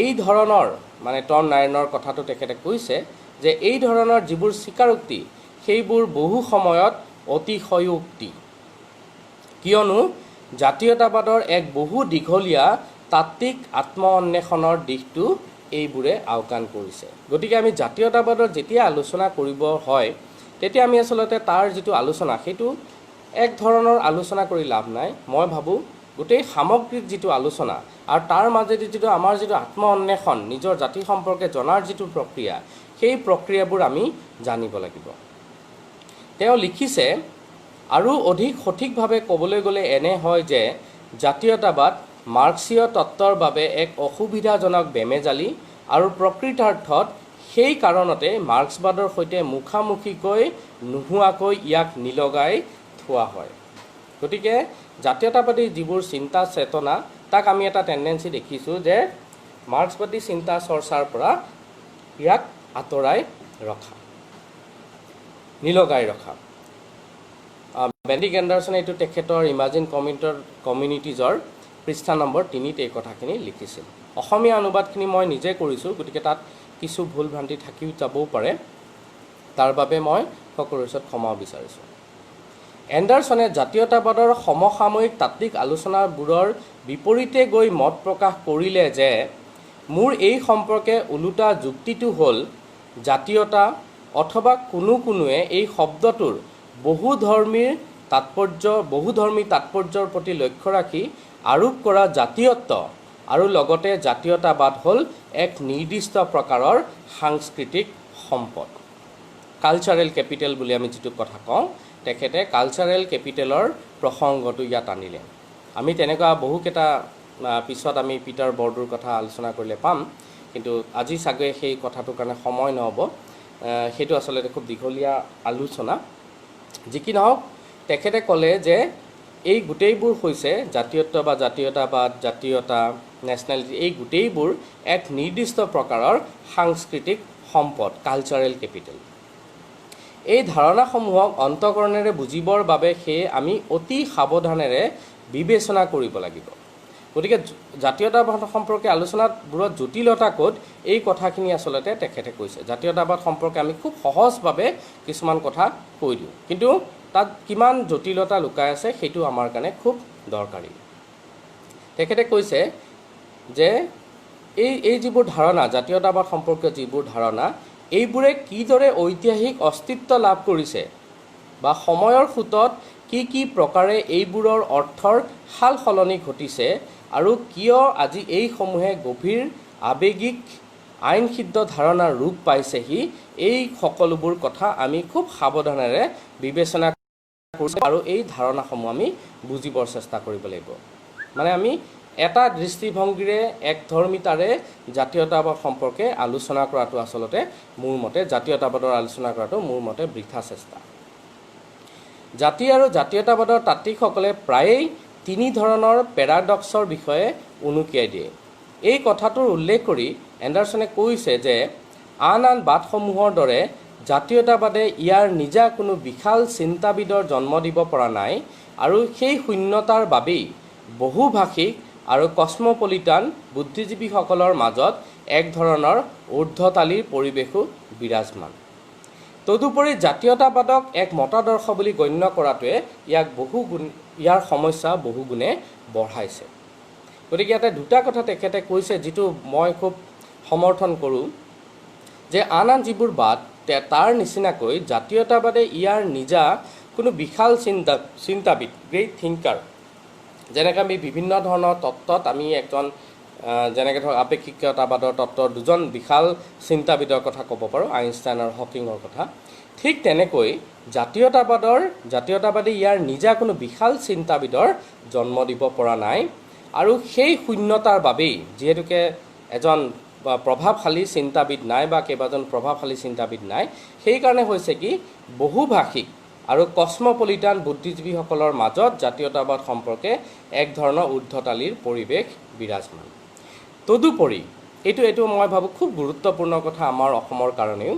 এই ধৰণৰ মানে টম নায়াৰ্নৰ কথাটো তেখেতে কৈছে যে এই ধৰণৰ যিবোৰ স্বীকাৰোক্তি সেইবোৰ বহু সময়ত অতিশয়োক্তি, কিয়নো জাতীয়তাবাদৰ এক বহু দীঘলীয়া তাত্ত্বিক আত্ম অন্বেষণৰ দিশটো এইবোৰে আওকাণ কৰিছে। গতিকে আমি জাতীয়তাবাদৰ যেতিয়া আলোচনা কৰিব হয় তেতিয়া আমি আচলতে তাৰ যিটো আলোচনা সেইটো এক ধৰণৰ আলোচনা কৰি লাভ নাই। মই ভাবোঁ গোটেই সামগ্ৰিক যিটো আলোচনা আৰু তাৰ মাজেদি যিটো আমাৰ যিটো আত্ম অন্বেষণ, নিজৰ জাতি সম্পৰ্কে জনাৰ যিটো প্ৰক্ৰিয়া, সেই প্ৰক্ৰিয়াবোৰ আমি জানিব লাগিব। তেওঁ লিখিছে, আৰু অধিক সঠিকভাৱে ক'বলৈ গ'লে এনে হয় যে জাতীয়তাবাদ মাৰ্ক্সীয় তত্ত্বৰ বাবে এক অসুবিধাজনক বেমেজালি আৰু প্ৰকৃতাৰ্থত সেই কাৰণতে মাৰ্ক্সবাদৰ সৈতে মুখামুখিকৈ নোহোৱাকৈ ইয়াক নিলগাই থোৱা হয়। গতিকে জাতীয়তাবাদী যিবোৰ চিন্তা চেতনা তাক আমি এটা টেণ্ডেঞ্চি দেখিছোঁ যে মাৰ্ক্সবাদী চিন্তা চৰ্চাৰ পৰা ইয়াক আঁতৰাই ৰখা, নিলগাই ৰখা। বেণ্ডিক এণ্ডাৰছনে এইটো তেখেতৰ ইমাজিন কমিউনিটিজৰ পৃষ্ঠা নম্বৰ 3 এই কথাখিনি লিখিছিল। অসমীয়া অনুবাদখিনি মই নিজে কৰিছোঁ, গতিকে তাত কিছু ভুল ভ্ৰান্তি থাকিও যাবও পাৰে, তাৰ বাবে মই সকলোৰে ওচৰত ক্ষমা বিচাৰিছোঁ। এণ্ডাৰছনে জাতীয়তাবাদৰ সমসাময়িক তাত্ত্বিক আলোচনাবোৰৰ বিপৰীতে গৈ মত প্ৰকাশ কৰিলে যে মোৰ এই সম্পৰ্কে ওলোটা যুক্তিটো হ'ল জাতীয়তা অথবা কোনোৱে এই শব্দটোৰ বহুধৰ্মী তাৎপৰ্যৰ প্ৰতি লক্ষ্য ৰাখি আৰোপ কৰা জাতীয়ত্ব আৰু লগতে জাতীয়তাবাদ হ'ল এক নিৰ্দিষ্ট প্ৰকাৰৰ সাংস্কৃতিক সম্পদ। কালচাৰেল কেপিটেল বুলি আমি যিটো কথা কওঁ, তেখেতে কালচাৰেল কেপিটেলৰ প্ৰসংগটো ইয়াত আনিলে। আমি তেনেকুৱা বহুকেইটা পিছত আমি পিটাৰ বৰ্ডুৰ কথা আলোচনা কৰিলে পাম, কিন্তু আজি চাগৈ সেই কথাটোৰ কাৰণে সময় নহ'ব। সেইটো আচলতে খুব দীঘলীয়া আলোচনা। যি কি নহওক, তেখেতে ক'লে যে এই গোটেইবোৰ হৈছে জাতীয়ত্ব বা জাতীয়তাবাদ, জাতীয়তা, নেশ্যনেলিটি, এই গোটেইবোৰ এক নিৰ্দিষ্ট প্ৰকাৰৰ সাংস্কৃতিক সম্পদ, কালচাৰেল কেপিটেল। এই ধাৰণাসমূহক অন্তঃকৰণেৰে বুজিবৰ বাবে সেয়ে আমি অতি সাৱধানেৰে বিবেচনা কৰিব লাগিব। গতিকে জাতীয়তাবাদ সম্পৰ্কে আলোচনাবোৰত জটিলতা ক'ত, এই কথাখিনি আচলতে তেখেতে কৈছে। জাতীয়তাবাদ সম্পৰ্কে আমি খুব সহজভাৱে কিছুমান কথা কৈ দিওঁ, কিন্তু তাত কিমান জটিলতা লুকাই আছে সেইটো আমাৰ কাৰণে খুব দৰকাৰী। তেখেতে কৈছে যে এই যিবোৰ ধাৰণা, জাতীয়তাবাদ সম্পৰ্কীয় যিবোৰ ধাৰণা, এইবোৰে কিদৰে ঐতিহাসিক অস্তিত্ব লাভ কৰিছে বা সময়ৰ সোঁতত কি প্ৰকাৰে এইবোৰৰ অৰ্থৰ সাল সলনি ঘটিছে আৰু কিয় আজি এইসমূহে গভীৰ আৱেগিক আইনসিদ্ধ ধাৰণাৰ ৰূপ পাইছেহি, এই সকলোবোৰ কথা আমি খুব সাৱধানেৰে বিবেচনা কৰিছোঁ আৰু এই ধাৰণাসমূহ আমি বুজিবৰ চেষ্টা কৰিব লাগিব। মানে আমি এটা দৃষ্টিভংগীৰে একধৰ্মিতাৰে জাতীয়তাবাদ সম্পৰ্কে আলোচনা কৰাটো আচলতে মোৰ মতে, জাতীয়তাবাদৰ আলোচনা কৰাটো মোৰ মতে বৃথা চেষ্টা। জাতি আৰু জাতীয়তাবাদৰ তাত্ত্বিকসকলে প্ৰায়েই 3 ধৰণৰ পেৰাডক্সৰ বিষয়ে উনুকিয়াই দিয়ে। এই কথাটোৰ উল্লেখ কৰি এণ্ডাৰছনে কৈছে যে আন বাদসমূহৰ দৰে জাতীয়তাবাদে ইয়াৰ নিজা কোনো বিশাল চিন্তাবিদৰ জন্ম দিব পৰা নাই আৰু সেই শূন্যতাৰ বাবেই বহুভাষিক আৰু কসমপলিটান বুদ্ধিজীৱীসকলৰ মাজত এক ধৰণৰ ঊৰ্ধ্বতালিৰ পৰিৱেশো বিৰাজমান। তদুপৰি জাতীয়তাবাদক এক মতাদৰ্শ বুলি গণ্য কৰাটোৱে ইয়াৰ সমস্যা বহুগুণে বঢ়াইছে। গতিকে ইয়াতে দুটা কথা তেখেতে কৈছে যিটো মই খুব সমৰ্থন কৰোঁ, যে আন যিবোৰ বাদ তাৰ নিচিনাকৈ জাতীয়তাবাদে ইয়াৰ নিজা কোনো বিশাল চিন্তাবিদ, গ্ৰেট থিংকাৰ, যেনেকৈ আমি বিভিন্ন ধৰণৰ তত্ত্বত আমি এজন যেনেকৈ ধৰক আপেক্ষিকতাবাদৰ তত্ত্বৰ দুজন বিশাল চিন্তাবিদৰ কথা ক'ব পাৰোঁ, আইনষ্টাইন আৰু হকিঙৰ কথা। ঠিক তেনেকৈ জাতীয়তাবাদী ইয়াৰ নিজা কোনো বিশাল চিন্তাবিদৰ জন্ম দিব পৰা নাই। আৰু সেই শূন্যতাৰ বাবেই যিহেতুকে এজন প্ৰভাৱশালী চিন্তাবিদ নাই বা কেইবাজন প্ৰভাৱশালী চিন্তাবিদ নাই, সেইকাৰণে হৈছে কি বহুভাষিক আৰু কসমপলিটান বুদ্ধিজীৱীসকলৰ মাজত জাতীয়তাবাদ সম্পৰ্কে এক ধৰণৰ ঊৰ্ধ্বতালিৰ পৰিৱেশ বিৰাজমান। তদুপৰি এইটো মই ভাবোঁ খুব গুৰুত্বপূৰ্ণ কথা আমাৰ অসমৰ কাৰণেও,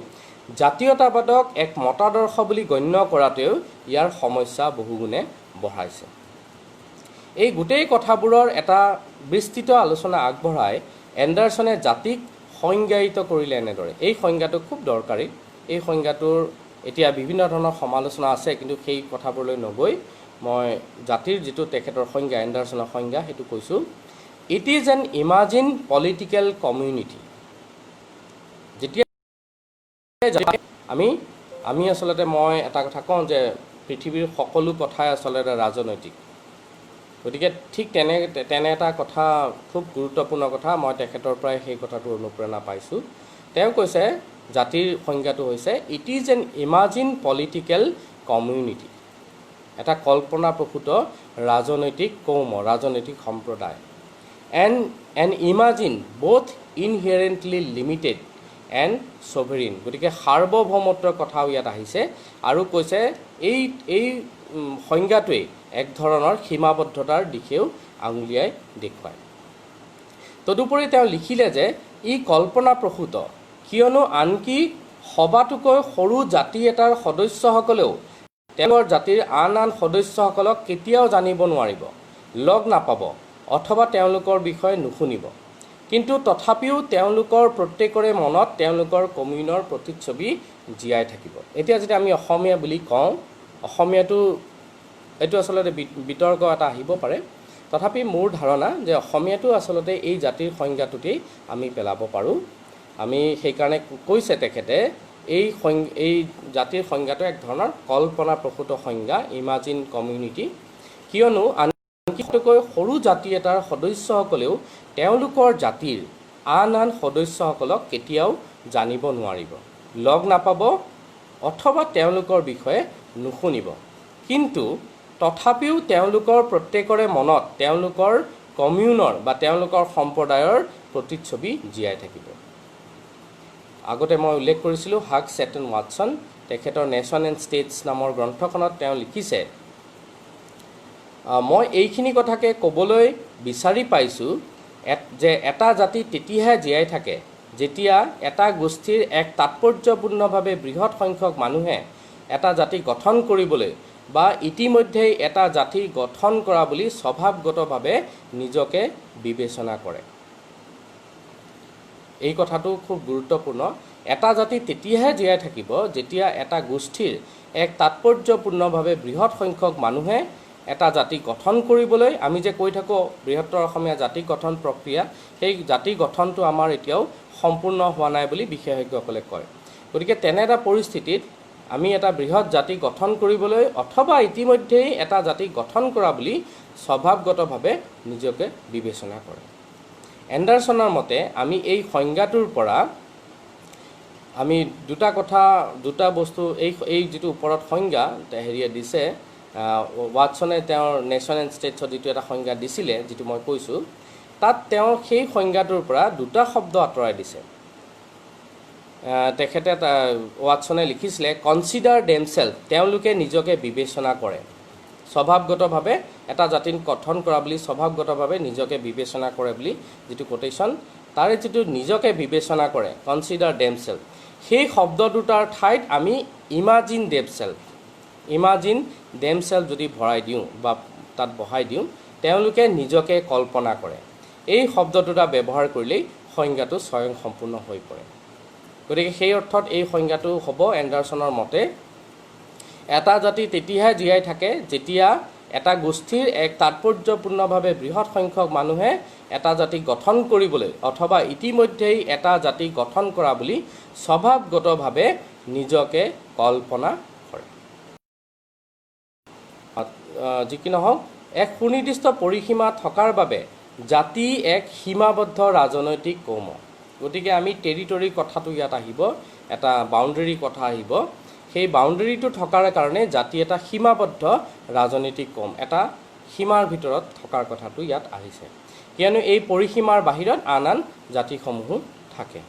জাতীয়তাবাদক এক মতাদৰ্শ বুলি গণ্য কৰাটোৱেও ইয়াৰ সমস্যা বহুগুণে বঢ়াইছে। এই গোটেই কথাবোৰৰ এটা বিস্তৃত আলোচনা আগবঢ়াই এণ্ডাৰছনে জাতিক সংজ্ঞায়িত কৰিলে এনেদৰে। এই সংজ্ঞাটো খুব দৰকাৰী। এই সংজ্ঞাটোৰ এতিয়া বিভিন্ন ধৰণৰ সমালোচনা আছে, কিন্তু সেই কথাবোৰলৈ নগৈ মই জাতিৰ যিটো তেখেতৰ সংজ্ঞা, এণ্ডাৰছনৰ সংজ্ঞা, সেইটো কৈছোঁ। It is an imagine political community. যেতিয়া আমি আচলতে মই এটা কথা কওঁ যে পৃথিৱীৰ সকলো কথাই আচলতে ৰাজনৈতিক। গতিকে ঠিক তেনে এটা কথা, খুব গুৰুত্বপূৰ্ণ কথা, মই তেখেতৰ পৰাই সেই কথাটোৰ অনুপ্ৰেৰণা পাইছোঁ। তেওঁ কৈছে জাতিৰ সংজ্ঞাটো হৈছে it is an imagine political community, এটা কল্পনাপ্ৰসূত ৰাজনৈতিক কৌম, ৰাজনৈতিক সম্প্ৰদায়। An imagine both inherently limited and sovereign. গতিকে সাৰ্বভৌমত্বৰ কথাও ইয়াত আহিছে আৰু কৈছে এই সংজ্ঞাটোৱে এক ধৰণৰ সীমাবদ্ধতাৰ দিশেও আঙুলিয়াই দেখুৱায়। তদুপৰি তেওঁ লিখিলে যে ই কল্পনাপ্ৰসূত, কিয়নো আনকি সবাতোকৈ সৰু জাতি এটাৰ সদস্যসকলেও তেওঁলোকৰ জাতিৰ আন সদস্যসকলক কেতিয়াও জানিব নোৱাৰিব, লগ নাপাব অথবা তেওঁলোকৰ বিষয়ে নুশুনিব। কিন্তু তথাপিও তেওঁলোকৰ প্ৰত্যেকৰে মনত তেওঁলোকৰ কমিউনৰ প্ৰতিচ্ছবি জীয়াই থাকিব। এতিয়া যদি আমি অসমীয়া বুলি কওঁ, অসমীয়াটো এইটো আচলতে বিতৰ্ক এটা আহিব পাৰে, তথাপি মোৰ ধাৰণা যে অসমীয়াটো আচলতে এই জাতিৰ সংজ্ঞাটোতেই আমি পেলাব পাৰোঁ। আমি সেইকাৰণে কৈছে তেখেতে এই জাতিৰ সংজ্ঞাটো এক ধৰণৰ কল্পনাপ্ৰসূত সংজ্ঞা, ইমাজিন কমিউনিটি, কিয়নো আনকিকৈ সৰু জাতি এটাৰ সদস্যসকলেও তেওঁলোকৰ জাতিৰ আন সদস্যসকলক কেতিয়াও জানিব নোৱাৰিব, লগ নাপাব অথবা তেওঁলোকৰ বিষয়ে নুশুনিব। কিন্তু তথাপিও তেওঁলোকৰ প্ৰত্যেকৰে মনত তেওঁলোকৰ কমিউনৰ বা তেওঁলোকৰ সম্প্ৰদায়ৰ প্ৰতিচ্ছবি জীয়াই থাকিব। আগতে মই উল্লেখ কৰিছিলোঁ হাগ ছেটন ৱাটছন, তেখেতৰ নেশ্যন এণ্ড ষ্টেটছ নামৰ গ্ৰন্থখনত তেওঁ লিখিছে, মই এইখিনি কথাকে ক'বলৈ বিচাৰি পাইছোঁ যে এটা জাতি তেতিয়াহে জীয়াই থাকে যেতিয়া এটা গোষ্ঠীৰ এক তাৎপৰ্যপূৰ্ণভাৱে বৃহৎ সংখ্যক মানুহে এটা জাতি গঠন কৰিবলৈ বা ইতিমধ্যেই এটা জাতি গঠন কৰা বুলি স্বভাৱগতভাৱে নিজকে বিবেচনা কৰে। এই কথাটো খুব গুৰুত্বপূৰ্ণ। এটা জাতি তেতিয়াহে জীয়াই থাকিব যেতিয়া এটা গোষ্ঠীৰ এক তাৎপৰ্যপূৰ্ণভাৱে বৃহৎ সংখ্যক মানুহে এটা জাতি গঠন কৰিবলৈ, আমি যে কৈ থাকোঁ বৃহত্তৰ অসমীয়া জাতি গঠন প্ৰক্ৰিয়া, সেই জাতি গঠনটো আমাৰ এতিয়াও সম্পূৰ্ণ হোৱা নাই বুলি বিশেষজ্ঞসকলে কয়। গতিকে তেনে এটা পৰিস্থিতিত আমি এটা বৃহৎ জাতি গঠন কৰিবলৈ অথবা ইতিমধ্যেই এটা জাতি গঠন কৰা বুলি স্বভাৱগতভাৱে নিজকে বিবেচনা কৰে। এণ্ডাৰছনৰ মতে আমি এই সংজ্ঞাটোৰ পৰা আমি দুটা বস্তু, এই যিটো ওপৰত সংজ্ঞা হেৰিয়ে দিছে, ৱাটছনে তেওঁৰ নেশ্যন এণ্ড ষ্টেটছত যিটো এটা সংজ্ঞা দিছিলে, যিটো মই কৈছোঁ, তাত তেওঁ সেই সংজ্ঞাটোৰ পৰা দুটা শব্দ আঁতৰাই দিছে। তেখেতে ৱাটছনে লিখিছিলে কনচিডাৰ দেমছেল্ফ, তেওঁলোকে নিজকে বিবেচনা কৰে। স্বভাৱগতভাৱে এটা জাতি গঠন কৰা বুলি স্বভাৱগতভাৱে নিজকে বিবেচনা কৰে বুলি যিটো কোটেশ্যন, তাৰে যিটো নিজকে বিবেচনা কৰে কনচিডাৰ দেমছেল্ফ, সেই শব্দ দুটাৰ ঠাইত আমি ইমাজিন দেমছেল্ফ যদি ভৰাই দিওঁ বা তাত বহাই দিওঁ, তেওঁলোকে নিজকে কল্পনা কৰে, এই শব্দ দুটা ব্যৱহাৰ কৰিলেই সংজ্ঞাটো স্বয়ং সম্পূৰ্ণ হৈ পৰে। গতিকে সেই অৰ্থত এই সংজ্ঞাটো হ'ব এণ্ডাৰছনৰ মতে এটা জাতি তেতিয়াহে জীয়াই থাকে যেতিয়া এটা গোষ্ঠীৰ এক তাৎপৰ্যপূৰ্ণভাৱে বৃহৎ সংখ্যক মানুহে এটা জাতি গঠন কৰিবলৈ অথবা ইতিমধ্যেই এটা জাতি গঠন কৰা বুলি স্বভাৱগতভাৱে নিজকে কল্পনা কৰে। যি কি নহওক, এক সুনিৰ্দিষ্ট পৰিসীমা থকাৰ বাবে জাতি এক সীমাবদ্ধ ৰাজনৈতিক কৌম। গতিকে আমি টেৰিটৰীৰ কথাটো ইয়াত আহিব, এটা বাউণ্ডেৰীৰ কথা আহিব। সেই বাউণ্ডেৰীটো থকাৰ কাৰণে জাতি এটা সীমাবদ্ধ ৰাজনৈতিক কৌম, এটা সীমাৰ ভিতৰত থকাৰ কথাটো ইয়াত আহিছে, কিয়নো এই পৰিসীমাৰ বাহিৰত আন আন জাতিসমূহো থাকে।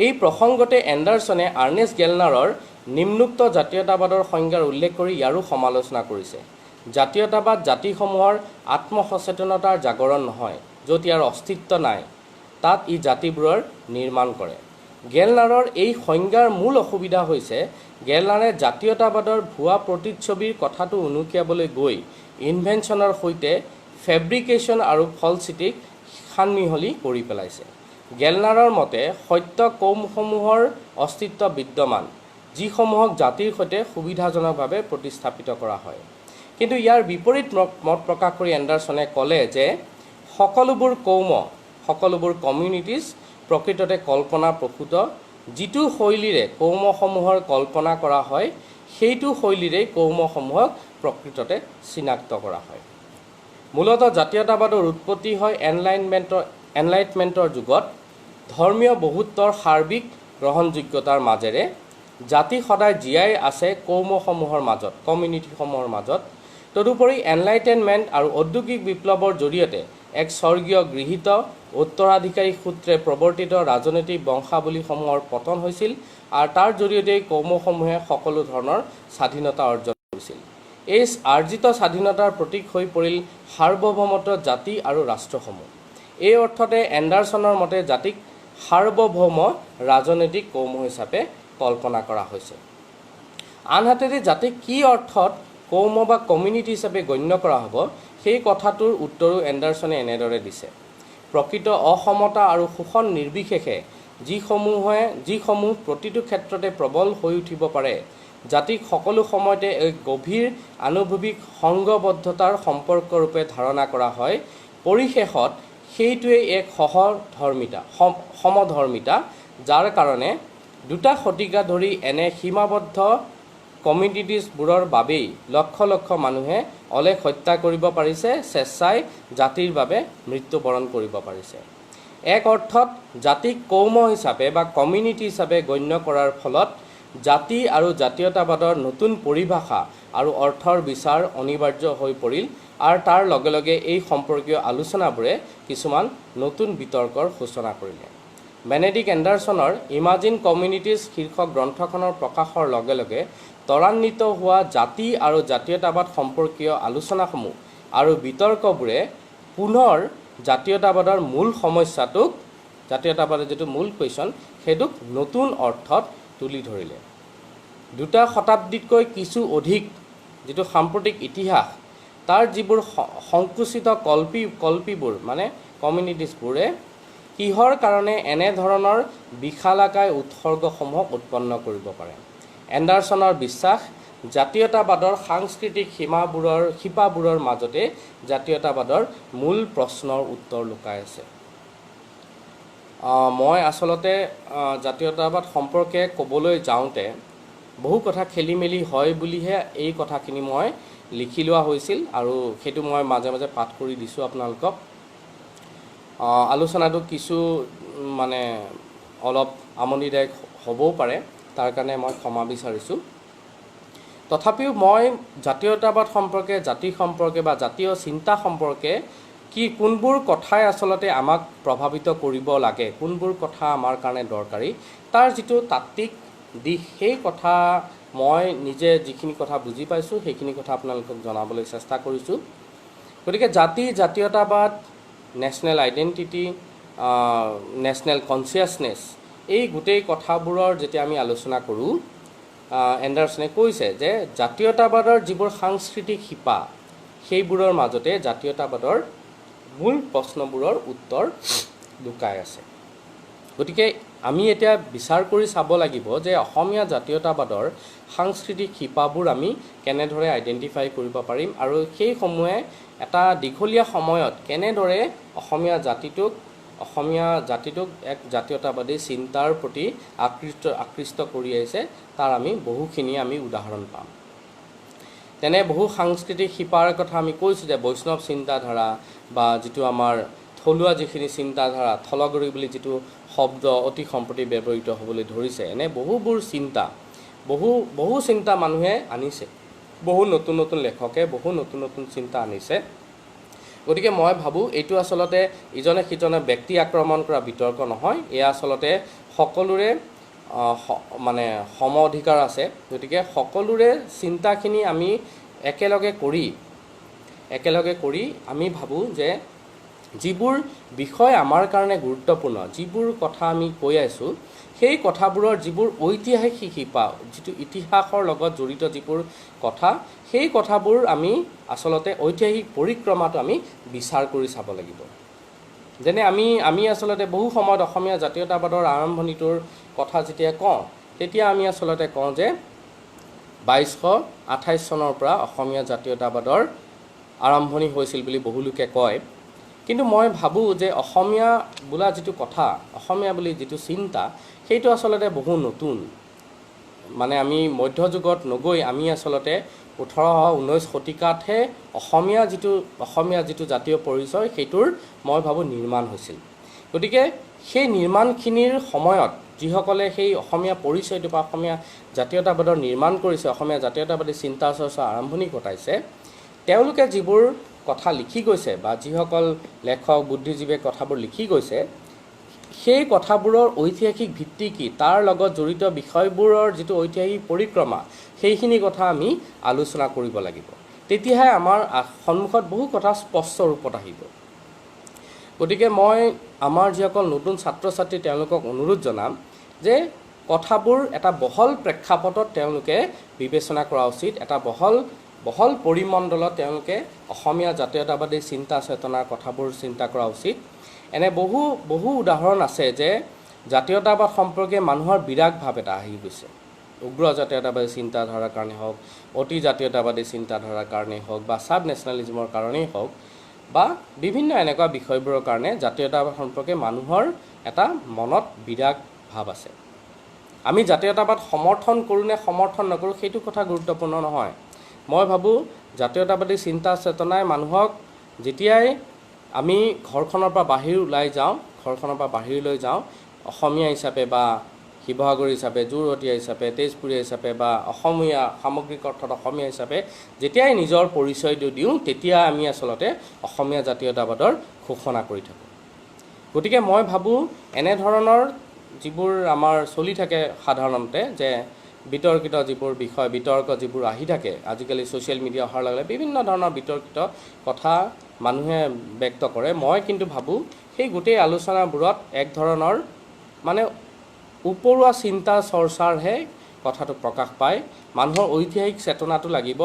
এই প্ৰসংগতে এণ্ডাৰছনে আৰ্নেষ্ট গেলনাৰৰ নিম্নোক্ত জাতীয়তাবাদৰ সংজ্ঞাৰ উল্লেখ কৰি ইয়াৰো সমালোচনা কৰিছে। জাতীয়তাবাদ জাতিসমূহৰ আত্মসচেতনতাৰ জাগৰণ নহয়, য'ত ইয়াৰ অস্তিত্ব নাই, তাত ই জাতিবোৰৰ নিৰ্মাণ কৰে। গেলনাৰৰ এই সংজ্ঞাৰ মূল অসুবিধা হৈছে গেলনাৰে জাতীয়তাবাদৰ ভুৱা প্ৰতিচ্ছবিৰ কথাটো উনুকিয়াবলৈ গৈ ইনভেনশ্যনৰ সৈতে ফেব্ৰিকেশ্যন আৰু ফলচিটিক সানমিহলি কৰি পেলাইছে। গেলনাৰৰ মতে সত্য কৌমসমূহৰ অস্তিত্ব বিদ্যমান, যিসমূহক জাতিৰ সৈতে সুবিধাজনকভাৱে প্ৰতিস্থাপিত কৰা হয়। কিন্তু ইয়াৰ বিপৰীত মত প্ৰকাশ কৰি এণ্ডাৰছনে ক'লে যে সকলোবোৰ কৌম, সকলোবোৰ কমিউনিটিজ প্ৰকৃততে কল্পনা প্ৰসূত। যিটো শৈলীৰে কৌমসমূহৰ কল্পনা কৰা হয়, সেইটো শৈলীৰেই কৌমসমূহক প্ৰকৃততে চিনাক্ত কৰা হয়। মূলতঃ জাতীয়তাবাদৰ উৎপত্তি হয় এনলাইটমেণ্টৰ যুগত ধৰ্মীয় বহুত্বৰ সাৰ্বিক গ্ৰহণযোগ্যতাৰ মাজেৰে। জাতি সদায় জীয়াই আছে কৌমসমূহৰ মাজত, কমিউনিটিসমূহৰ মাজত। তদুপৰি এনলাইটেনমেণ্ট আৰু ঔদ্যোগিক বিপ্লৱৰ জৰিয়তে এক স্বৰ্গীয় গৃহীত উত্তৰাধিকাৰী সূত্ৰে প্ৰৱৰ্তিত ৰাজনৈতিক বংশাৱলীসমূহৰ পতন হৈছিল আৰু তাৰ জৰিয়তেই কৌমসমূহে সকলো ধৰণৰ স্বাধীনতা অৰ্জন কৰিছিল। এই আৰ্জিত স্বাধীনতাৰ প্ৰতীক হৈ পৰিল সাৰ্বভৌমত্ব জাতি আৰু ৰাষ্ট্ৰসমূহ। এই অৰ্থতে এণ্ডাৰছনৰ মতে জাতিক সাৰ্বভৌম ৰাজনৈতিক কৌম হিচাপে কল্পনা কৰা হৈছে। আনহাতে জাতিক কি অৰ্থত কৌম বা কমিউনিটি হিচাপে গণ্য কৰা হ'ব, সেই কথাটোৰ উত্তৰো এণ্ডাৰছনে এনেদৰে দিছে। প্ৰকৃত অসমতা আৰু শোষণ নিৰ্বিশেষে যিসমূহ প্ৰতিটো ক্ষেত্ৰতে প্ৰবল হৈ উঠিব পাৰে, জাতিক সকলো সময়তে এক গভীৰ আনুভৱিক সংঘবদ্ধতাৰ সম্পৰ্কৰূপে ধাৰণা কৰা হয়। পৰিশেষত সেইটোৱেই এক সমধৰ্মিতা, যাৰ কাৰণে দুটা শতিকা ধৰি এনে সীমাবদ্ধ কমিউনিটিজবোৰৰ বাবেই লক্ষ লক্ষ মানুহে অলেখ হত্যা কৰিব পাৰিছে, স্বেচ্ছাই জাতিৰ বাবে মৃত্যুবৰণ কৰিব পাৰিছে। এক অৰ্থত জাতিক কৌম হিচাপে বা কমিউনিটি হিচাপে গণ্য কৰাৰ ফলত জাতি আৰু জাতীয়তাবাদৰ নতুন পৰিভাষা আৰু অৰ্থৰ বিচাৰ অনিবাৰ্য হৈ পৰিল আৰু তাৰ লগে লগে এই সম্পৰ্কীয় আলোচনাবোৰে কিছুমান নতুন বিতৰ্কৰ সূচনা কৰিলে। বেনেডিক্ট এণ্ডাৰছনৰ ইমাজিন কমিউনিটিজ শীৰ্ষক গ্ৰন্থখনৰ প্ৰকাশৰ লগে লগে ত্বৰান্বিত হোৱা জাতি আৰু জাতীয়তাবাদ সম্পৰ্কীয় আলোচনাসমূহ আৰু বিতৰ্কবোৰে পুনৰ জাতীয়তাবাদৰ মূল সমস্যাটোক, জাতীয়তাবাদৰ যিটো মূল কুৱেশ্যন, সেইটোক নতুন অৰ্থত তুলি ধৰিলে। দুটা শতাব্দীতকৈ কিছু অধিক যিটো সাম্প্ৰতিক ইতিহাস, তাৰ যিবোৰ সংকুচিত কল্পীবোৰ মানে কমিউনিটিজবোৰে কিহৰ কাৰণে এনেধৰণৰ বিশালাকায় উৎসৰ্গসমূহক উৎপন্ন কৰিব পাৰে। এণ্ডাৰছনৰ বিশ্বাস জাতীয়তাবাদৰ সাংস্কৃতিক শিপাবোৰৰ মাজতে জাতীয়তাবাদৰ মূল প্ৰশ্নৰ উত্তৰ লুকাই আছে। মই আচলতে জাতীয়তাবাদ সম্পৰ্কে ক'বলৈ যাওঁতে বহু কথা খেলি মেলি হয় বুলিহে এই কথাখিনি মই লিখি লোৱা হৈছিল আৰু সেইটো মই মাজে মাজে পাঠ কৰি দিছোঁ আপোনালোকক। আলোচনাটো কিছু মানে অলপ আমনিদায়ক হ'বও পাৰে, তাৰ কাৰণে মই ক্ষমা বিচাৰিছোঁ। তথাপিও মই জাতীয়তাবাদ সম্পৰ্কে, জাতি সম্পৰ্কে বা জাতীয় চিন্তা সম্পৰ্কে কোনবোৰ কথাই আচলতে আমাক প্ৰভাৱিত কৰিব লাগে, কোনবোৰ কথা আমাৰ কাৰণে দৰকাৰী, তাৰ যিটো তাত্ত্বিক দিশ, সেই কথা মই নিজে যিখিনি কথা বুজি পাইছোঁ সেইখিনি কথা আপোনালোকক জনাবলৈ চেষ্টা কৰিছোঁ। গতিকে জাতীয়তাবাদ, নেশ্যনেল আইডেণ্টিটি, নেশ্যনেল কনচিয়াছনেছ, এই গোটেই কথাবোৰৰ যেতিয়া আমি আলোচনা কৰোঁ, এণ্ডাৰছনে কৈছে যে জাতীয়তাবাদৰ যিবোৰ সাংস্কৃতিক শিপা, সেইবোৰৰ মাজতে জাতীয়তাবাদৰ মূল প্ৰশ্নবোৰৰ উত্তৰ লুকাই আছে। গতিকে আমি এতিয়া বিচাৰ কৰি চাব লাগিব যে অসমীয়া জাতীয়তাবাদৰ সাংস্কৃতিক শিপাবোৰ আমি কেনেদৰে আইডেণ্টিফাই কৰিব পাৰিম আৰু সেইসমূহে এটা দীঘলীয়া সময়ত কেনেদৰে অসমীয়া জাতিটোক এক জাতীয়তাবাদী চিন্তাৰ প্ৰতি আকৃষ্ট কৰি আহিছে, তাৰ আমি বহুখিনি উদাহৰণ পাম। তেনে বহু সাংস্কৃতিক শিপাৰ কথা আমি কৈছোঁ যে বৈষ্ণৱ চিন্তাধাৰা বা যিটো আমাৰ থলুৱা যিখিনি চিন্তাধাৰা, থলগৰি বুলি যিটো শব্দ অতি সম্প্ৰতি ব্যৱহৃত হ'বলৈ ধৰিছে, এনে বহুবোৰ চিন্তা বহু চিন্তা মানুহে আনিছে, বহু নতুন নতুন লেখকে বহু নতুন নতুন চিন্তা আনিছে। গতিকে মই ভাবোঁ এইটো আচলতে ইজনে সিজনে ব্যক্তি আক্ৰমণ কৰা বিতৰ্ক নহয়, এয়া আচলতে সকলোৰে মানে সম অধিকাৰ আছে। গতিকে সকলোৰে চিন্তাখিনি আমি একেলগে কৰি আমি ভাবোঁ যে যিবোৰ বিষয় আমাৰ কাৰণে গুৰুত্বপূৰ্ণ, যিবোৰ কথা আমি কৈ আছোঁ, সেই কথাবোৰৰ যিবোৰ ঐতিহাসিক শিপা, যিটো ইতিহাসৰ লগত জড়িত যিবোৰ কথা, সেই কথাবোৰ আমি আচলতে ঐতিহাসিক পৰিক্ৰমাটো আমি বিচাৰ কৰি চাব লাগিব। যেনে আমি আচলতে বহু সময়ত অসমীয়া জাতীয়তাবাদৰ আৰম্ভণিটোৰ কথা যেতিয়া কওঁ, তেতিয়া আমি আচলতে কওঁ যে 2228 চনৰ পৰা অসমীয়া জাতীয়তাবাদৰ আৰম্ভণি হৈছিল বুলি বহু লোকে কয়। কিন্তু মই ভাবোঁ যে অসমীয়া বোলা যিটো কথা, অসমীয়া বুলি যিটো চিন্তা, সেইটো আচলতে বহু নতুন। মানে আমি মধ্যযুগত নগৈ আমি আচলতে 18-19 শতিকাতহে অসমীয়া যিটো জাতীয় পৰিচয়, সেইটোৰ মই ভাবোঁ নিৰ্মাণ হৈছিল। গতিকে সেই নিৰ্মাণখিনিৰ সময়ত যিসকলে সেই অসমীয়া পৰিচয়টো বা অসমীয়া জাতীয়তাবাদৰ নিৰ্মাণ কৰিছে, অসমীয়া জাতীয়তাবাদী চিন্তা চৰ্চা আৰম্ভণি ঘটাইছে, তেওঁলোকে যিবোৰ কথা লিখি গৈছে বা যিসকল লেখক বুদ্ধিজীৱীয়ে কথাবোৰ লিখি গৈছে, সেই কথাবোৰৰ ঐতিহাসিক ভিত্তি কি, তাৰ লগত জড়িত বিষয়বোৰৰ যিটো ঐতিহাসিক পৰিক্ৰমা, সেইখিনি কথা আমি আলোচনা কৰিব লাগিব। তেতিয়াহে আমাৰ সন্মুখত বহু কথা স্পষ্ট ৰূপত আহিব। গতিকে মই আমাৰ যিসকল নতুন ছাত্ৰ ছাত্ৰী তেওঁলোকক অনুৰোধ জনাম যে কথাবোৰ এটা বহল প্ৰেক্ষাপটত তেওঁলোকে বিবেচনা কৰা উচিত, এটা বহল পৰিমণ্ডলত তেওঁলোকে অসমীয়া জাতীয়তাবাদী চিন্তা চেতনাৰ কথাবোৰ চিন্তা কৰা উচিত। এনে বহু উদাহৰণ আছে যে জাতীয়তাবাদ সম্পৰ্কে মানুহৰ বিৰাগ ভাৱ এটা আহি গৈছে। উগ্ৰ জাতীয়তাবাদী চিন্তাধাৰাৰ কাৰণে হওক, অতি জাতীয়তাবাদী চিন্তাধাৰাৰ কাৰণেই হওক, বা ছাব নেশ্যনেলিজমৰ কাৰণেই হওক, বা বিভিন্ন এনেকুৱা বিষয়বোৰৰ কাৰণে জাতীয়তাবাদ সম্পৰ্কে মানুহৰ এটা মনত বিৰাগ ভাৱ আছে। আমি জাতীয়তাবাদ সমৰ্থন কৰোঁ নে সমৰ্থন নকৰোঁ, সেইটো কথা গুৰুত্বপূৰ্ণ নহয়। মই ভাবোঁ জাতীয়তাবাদী চিন্তা চেতনাই মানুহক যেতিয়াই আমি ঘৰখনৰ পৰা বাহিৰলৈ যাওঁ, অসমীয়া হিচাপে বা শিৱসাগৰ হিচাপে, যোৰহতীয়া হিচাপে, তেজপুৰীয়া হিচাপে বা অসমীয়া সামগ্ৰিক অৰ্থত অসমীয়া হিচাপে যেতিয়াই নিজৰ পৰিচয়টো দিওঁ, তেতিয়া আমি আচলতে অসমীয়া জাতীয়তাবাদৰ ঘোষণা কৰি থাকোঁ। গতিকে মই ভাবোঁ এনেধৰণৰ যিবোৰ আমাৰ চলি থাকে সাধাৰণতে, যে বিতৰ্কিত যিবোৰ বিষয়, বিতৰ্ক যিবোৰ আহি থাকে, আজিকালি ছ'চিয়েল মিডিয়া অহাৰ লগে লগে বিভিন্ন ধৰণৰ বিতৰ্কিত কথা মানুহে ব্যক্ত কৰে। মই কিন্তু ভাবোঁ সেই গোটেই আলোচনাবোৰত এক ধৰণৰ মানে উপৰুৱা চিন্তা চৰ্চাৰহে কথাটো প্ৰকাশ পায়। মানুহৰ ঐতিহাসিক চেতনাটো লাগিব।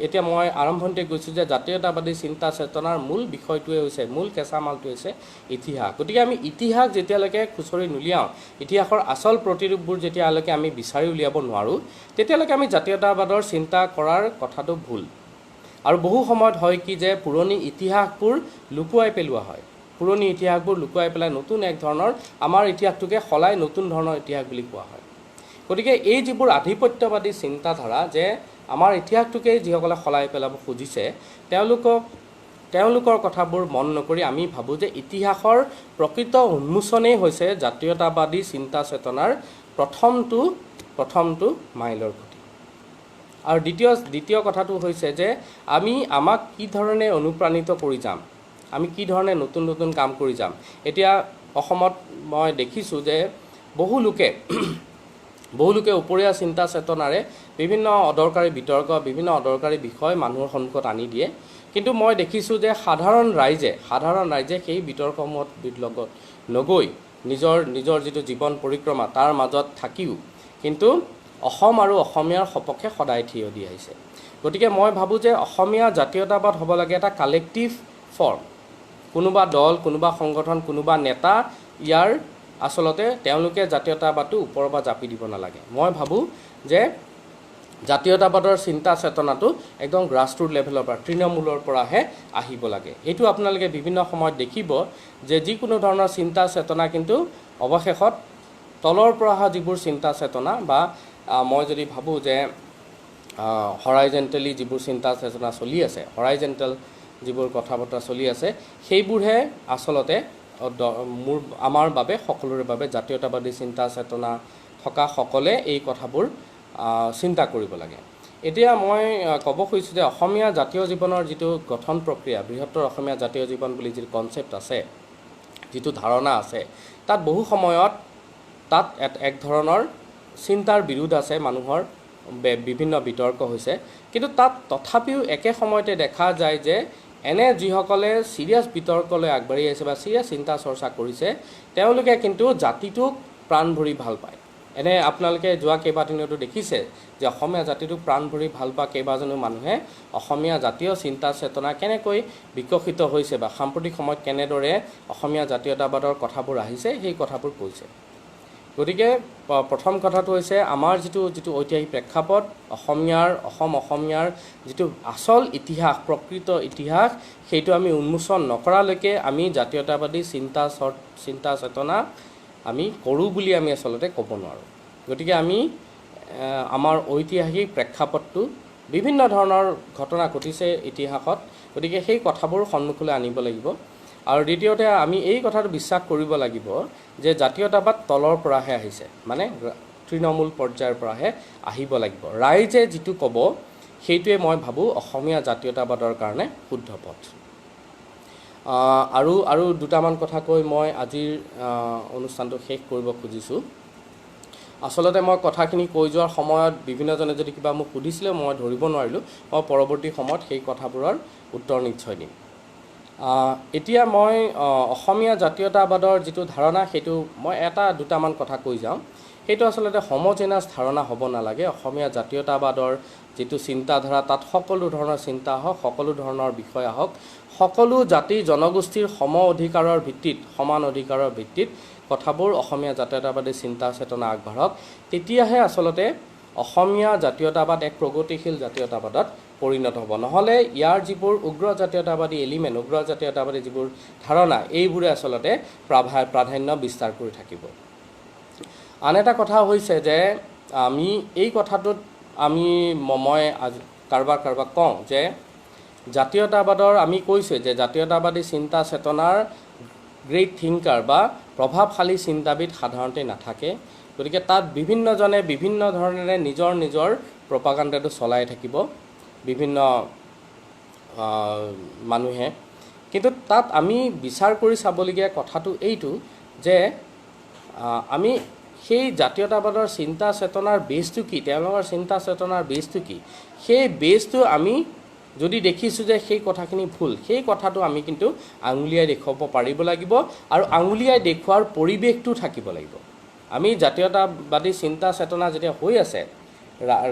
এতিয়া মই আৰম্ভণিতে কৈছোঁ যে জাতীয়তাবাদী চিন্তা চেতনাৰ মূল বিষয়টোৱে হৈছে, মূল কেঁচামালটোৱে হৈছে ইতিহাস। গতিকে আমি ইতিহাস যেতিয়ালৈকে খুচৰি নুলিয়াওঁ, ইতিহাসৰ আচল প্ৰতিৰূপবোৰ যেতিয়ালৈকে আমি বিচাৰি উলিয়াব নোৱাৰোঁ, তেতিয়ালৈকে আমি জাতীয়তাবাদৰ চিন্তা কৰাৰ কথাটো ভুল। আৰু বহু সময়ত হয় কি যে পুৰণি ইতিহাসবোৰ লুকুৱাই পেলোৱা হয়। পুৰণি ইতিহাসবোৰ লুকুৱাই পেলাই নতুন এক ধৰণৰ আমাৰ ইতিহাসটোকে সলাই নতুন ধৰণৰ ইতিহাস বুলি কোৱা হয়। গতিকে এই যিবোৰ আধিপত্যবাদী চিন্তাধাৰা, যে আমাৰ ইতিহাসটোকেই যিসকলে সলাই পেলাব খুজিছে, তেওঁলোকৰ কথাবোৰ মন নকৰি আমি ভাবোঁ যে ইতিহাসৰ প্ৰকৃত উন্মোচনেই হৈছে জাতীয়তাবাদী চিন্তা চেতনাৰ প্ৰথমটো মাইলৰ খুঁটি। আৰু দ্বিতীয় কথাটো হৈছে যে আমাক কি ধৰণে অনুপ্ৰাণিত কৰি যাম, আমি কি ধৰণে নতুন নতুন কাম কৰি যাম। এতিয়া অসমত মই দেখিছোঁ যে বহু লোকে উপৰীয়া চিন্তা চেতনাৰে বিভিন্ন অদৰকাৰী বিতৰ্ক, বিভিন্ন অদৰকাৰী বিষয় মানুহৰ সন্মুখত আনি দিয়ে। কিন্তু মই দেখিছোঁ যে সাধাৰণ ৰাইজে সেই বিতৰ্কসমূহত লগত নগৈ নিজৰ যিটো জীৱন পৰিক্ৰমা তাৰ মাজত থাকিও কিন্তু অসম আৰু অসমীয়াৰ সপক্ষে সদায় থিয় দি আহিছে। গতিকে মই ভাবোঁ যে অসমীয়া জাতীয়তাবাদ হ'ব লাগে এটা কালেক্টিভ ফৰ্ম। কোনোবা দল, কোনোবা সংগঠন, কোনোবা নেতা ইয়াৰ আচলতে তেওঁলোকে জাতীয়তাবাদটো ওপৰৰ পৰা জাপি দিব নালাগে। মই ভাবোঁ যে জাতীয়তাবাদৰ চিন্তা চেতনাটো একদম গ্ৰাছৰুট লেভেলৰ পৰা, তৃণমূলৰ পৰাহে আহিব লাগে। এইটো আপোনালোকে বিভিন্ন সময়ত দেখিব যে যিকোনো ধৰণৰ চিন্তা চেতনা কিন্তু অৱশেষত তলৰ পৰা অহা যিবোৰ চিন্তা চেতনা, বা মই যদি ভাবোঁ যে হৰাইজেণ্টেলি যিবোৰ চিন্তা চেতনা চলি আছে, হৰাইজেণ্টেল যিবোৰ কথা বতৰা চলি আছে, সেইবোৰহে আচলতে আমাৰ বাবে সকলোৰে বাবে জাতীয়তাবাদী চিন্তা চেতনা থকা সকলে এই কথাবোৰ চিন্তা কৰিব লাগে। এতিয়া মই ক'ব খুজিছোঁ যে অসমীয়া জাতীয় জীৱনৰ যিটো গঠন প্ৰক্ৰিয়া, বৃহত্তৰ অসমীয়া জাতীয় জীৱন বুলি যিটো কনচেপ্ট আছে, যিটো ধাৰণা আছে, তাত বহু সময়ত তাত এক ধৰণৰ চিন্তাৰ বিৰোধ আছে, মানুহৰ বিভিন্ন বিতৰ্ক হৈছে। কিন্তু তাত তথাপিও একে সময়তে দেখা যায় যে এনে যিসকলে চিৰিয়াছ বিতৰ্কলৈ আগবাঢ়ি আহিছে বা চিৰিয়াছ চিন্তা চৰ্চা কৰিছে, তেওঁলোকে কিন্তু জাতিটোক প্ৰাণ ভৰি ভাল পায়। এনে আপোনালোকে যোৱা কেইবাদিনতো দেখিছে যে অসমীয়া জাতিটোক প্ৰাণ ভৰি ভাল পোৱা কেইবাজনো মানুহে অসমীয়া জাতীয় চিন্তা চেতনা কেনেকৈ বিকশিত হৈছে বা সাম্প্ৰতিক সময়ত কেনেদৰে অসমীয়া জাতীয়তাবাদৰ কথাবোৰ আহিছে, সেই কথাবোৰ কৈছে। গতিকে প্ৰথম কথাটো হৈছে আমাৰ যিটো ঐতিহাসিক প্ৰেক্ষাপট, অসমীয়াৰ যিটো আচল ইতিহাস, প্ৰকৃত ইতিহাস, সেইটো আমি উন্মোচন নকৰালৈকে আমি জাতীয়তাবাদী চিন্তা চেতনা আমি কৰোঁ বুলি আমি আচলতে ক'ব নোৱাৰোঁ। গতিকে আমি আমাৰ ঐতিহাসিক প্ৰেক্ষাপটটো বিভিন্ন ধৰণৰ ঘটনা ঘটিছে ইতিহাসত, গতিকে সেই কথাবোৰ সন্মুখলৈ আনিব লাগিব। আৰু দ্বিতীয়তে আমি এই কথাটো বিশ্বাস কৰিব লাগিব যে জাতীয়তাবাদ তলৰ পৰাহে আহিছে, মানে তৃণমূল পৰ্যায়ৰ পৰাহে আহিব লাগিব। ৰাইজে যিটো ক'ব সেইটোৱে মই ভাবোঁ অসমীয়া জাতীয়তাবাদৰ কাৰণে শুদ্ধ পথ। আৰু দুটামান কথা কৈ মই আজিৰ অনুষ্ঠানটো শেষ কৰিব খুজিছোঁ। আচলতে মই কথাখিনি কৈ যোৱাৰ সময়ত বিভিন্নজনে যদি কিবা মোক সুধিছিলে, মই ধৰিব নোৱাৰিলোঁ। মই পৰৱৰ্তী সময়ত সেই কথাবোৰৰ উত্তৰ নিশ্চয় দিম। এতিয়া মই অসমীয়া জাতীয়তাবাদৰ যিটো ধাৰণা, সেইটো মই দুটামান কথা কৈ যাওঁ। সেইটো আচলতে সমজেনাছ ধাৰণা হ'ব নালাগে। অসমীয়া জাতীয়তাবাদৰ যিটো চিন্তাধাৰা, তাত সকলো ধৰণৰ চিন্তা হওক, সকলো ধৰণৰ বিষয় আহক, সকলো জাতি জনগোষ্ঠীৰ সমান অধিকাৰৰ ভিত্তিত কথাবোৰ অসমীয়া জাতীয়তাবাদী চিন্তা চেতনা আগবাঢ়ক। তেতিয়াহে আচলতে অসমীয়া জাতীয়তাবাদ এক প্ৰগতিশীল জাতীয়তাবাদত পৰিণত হ'ব। নহ'লে ইয়াৰ যিবোৰ উগ্ৰ জাতীয়তাবাদী এলিমেণ্ট, উগ্ৰ জাতীয়তাবাদী যিবোৰ ধাৰণা, এইবোৰে আচলতে প্ৰাধান্য বিস্তাৰ কৰি থাকিব। আন এটা কথা হৈছে যে আমি এই কথাটোত মই কাৰোবাক কওঁ যে জাতীয়তাবাদৰ আমি কৈছোঁ যে জাতীয়তাবাদী চিন্তা চেতনাৰ গ্ৰেট থিংকাৰ বা প্ৰভাৱশালী চিন্তাবিদ সাধাৰণতে নাথাকে। গতিকে তাত বিভিন্নজনে বিভিন্ন ধৰণেৰে নিজৰ প্ৰপাগাণ্ডাটো চলাই থাকিব, বিভিন্ন মানুহে। কিন্তু তাত আমি বিচাৰ কৰি চাবলগীয়া কথাটো এইটো যে আমি সেই জাতীয়তাবাদৰ চিন্তা চেতনাৰ বেছটো কি, তেওঁলোকৰ চিন্তা চেতনাৰ বেছটো কি, সেই বেছটো আমি যদি দেখিছোঁ যে সেই কথাখিনি ভুল, সেই কথাটো আমি কিন্তু আঙুলিয়াই দেখুৱাব পাৰিব লাগিব। আৰু আঙুলিয়াই দেখুওৱাৰ পৰিৱেশটো থাকিব লাগিব। আমি জাতীয়তাবাদী চিন্তা চেতনা যেতিয়া হৈ আছে,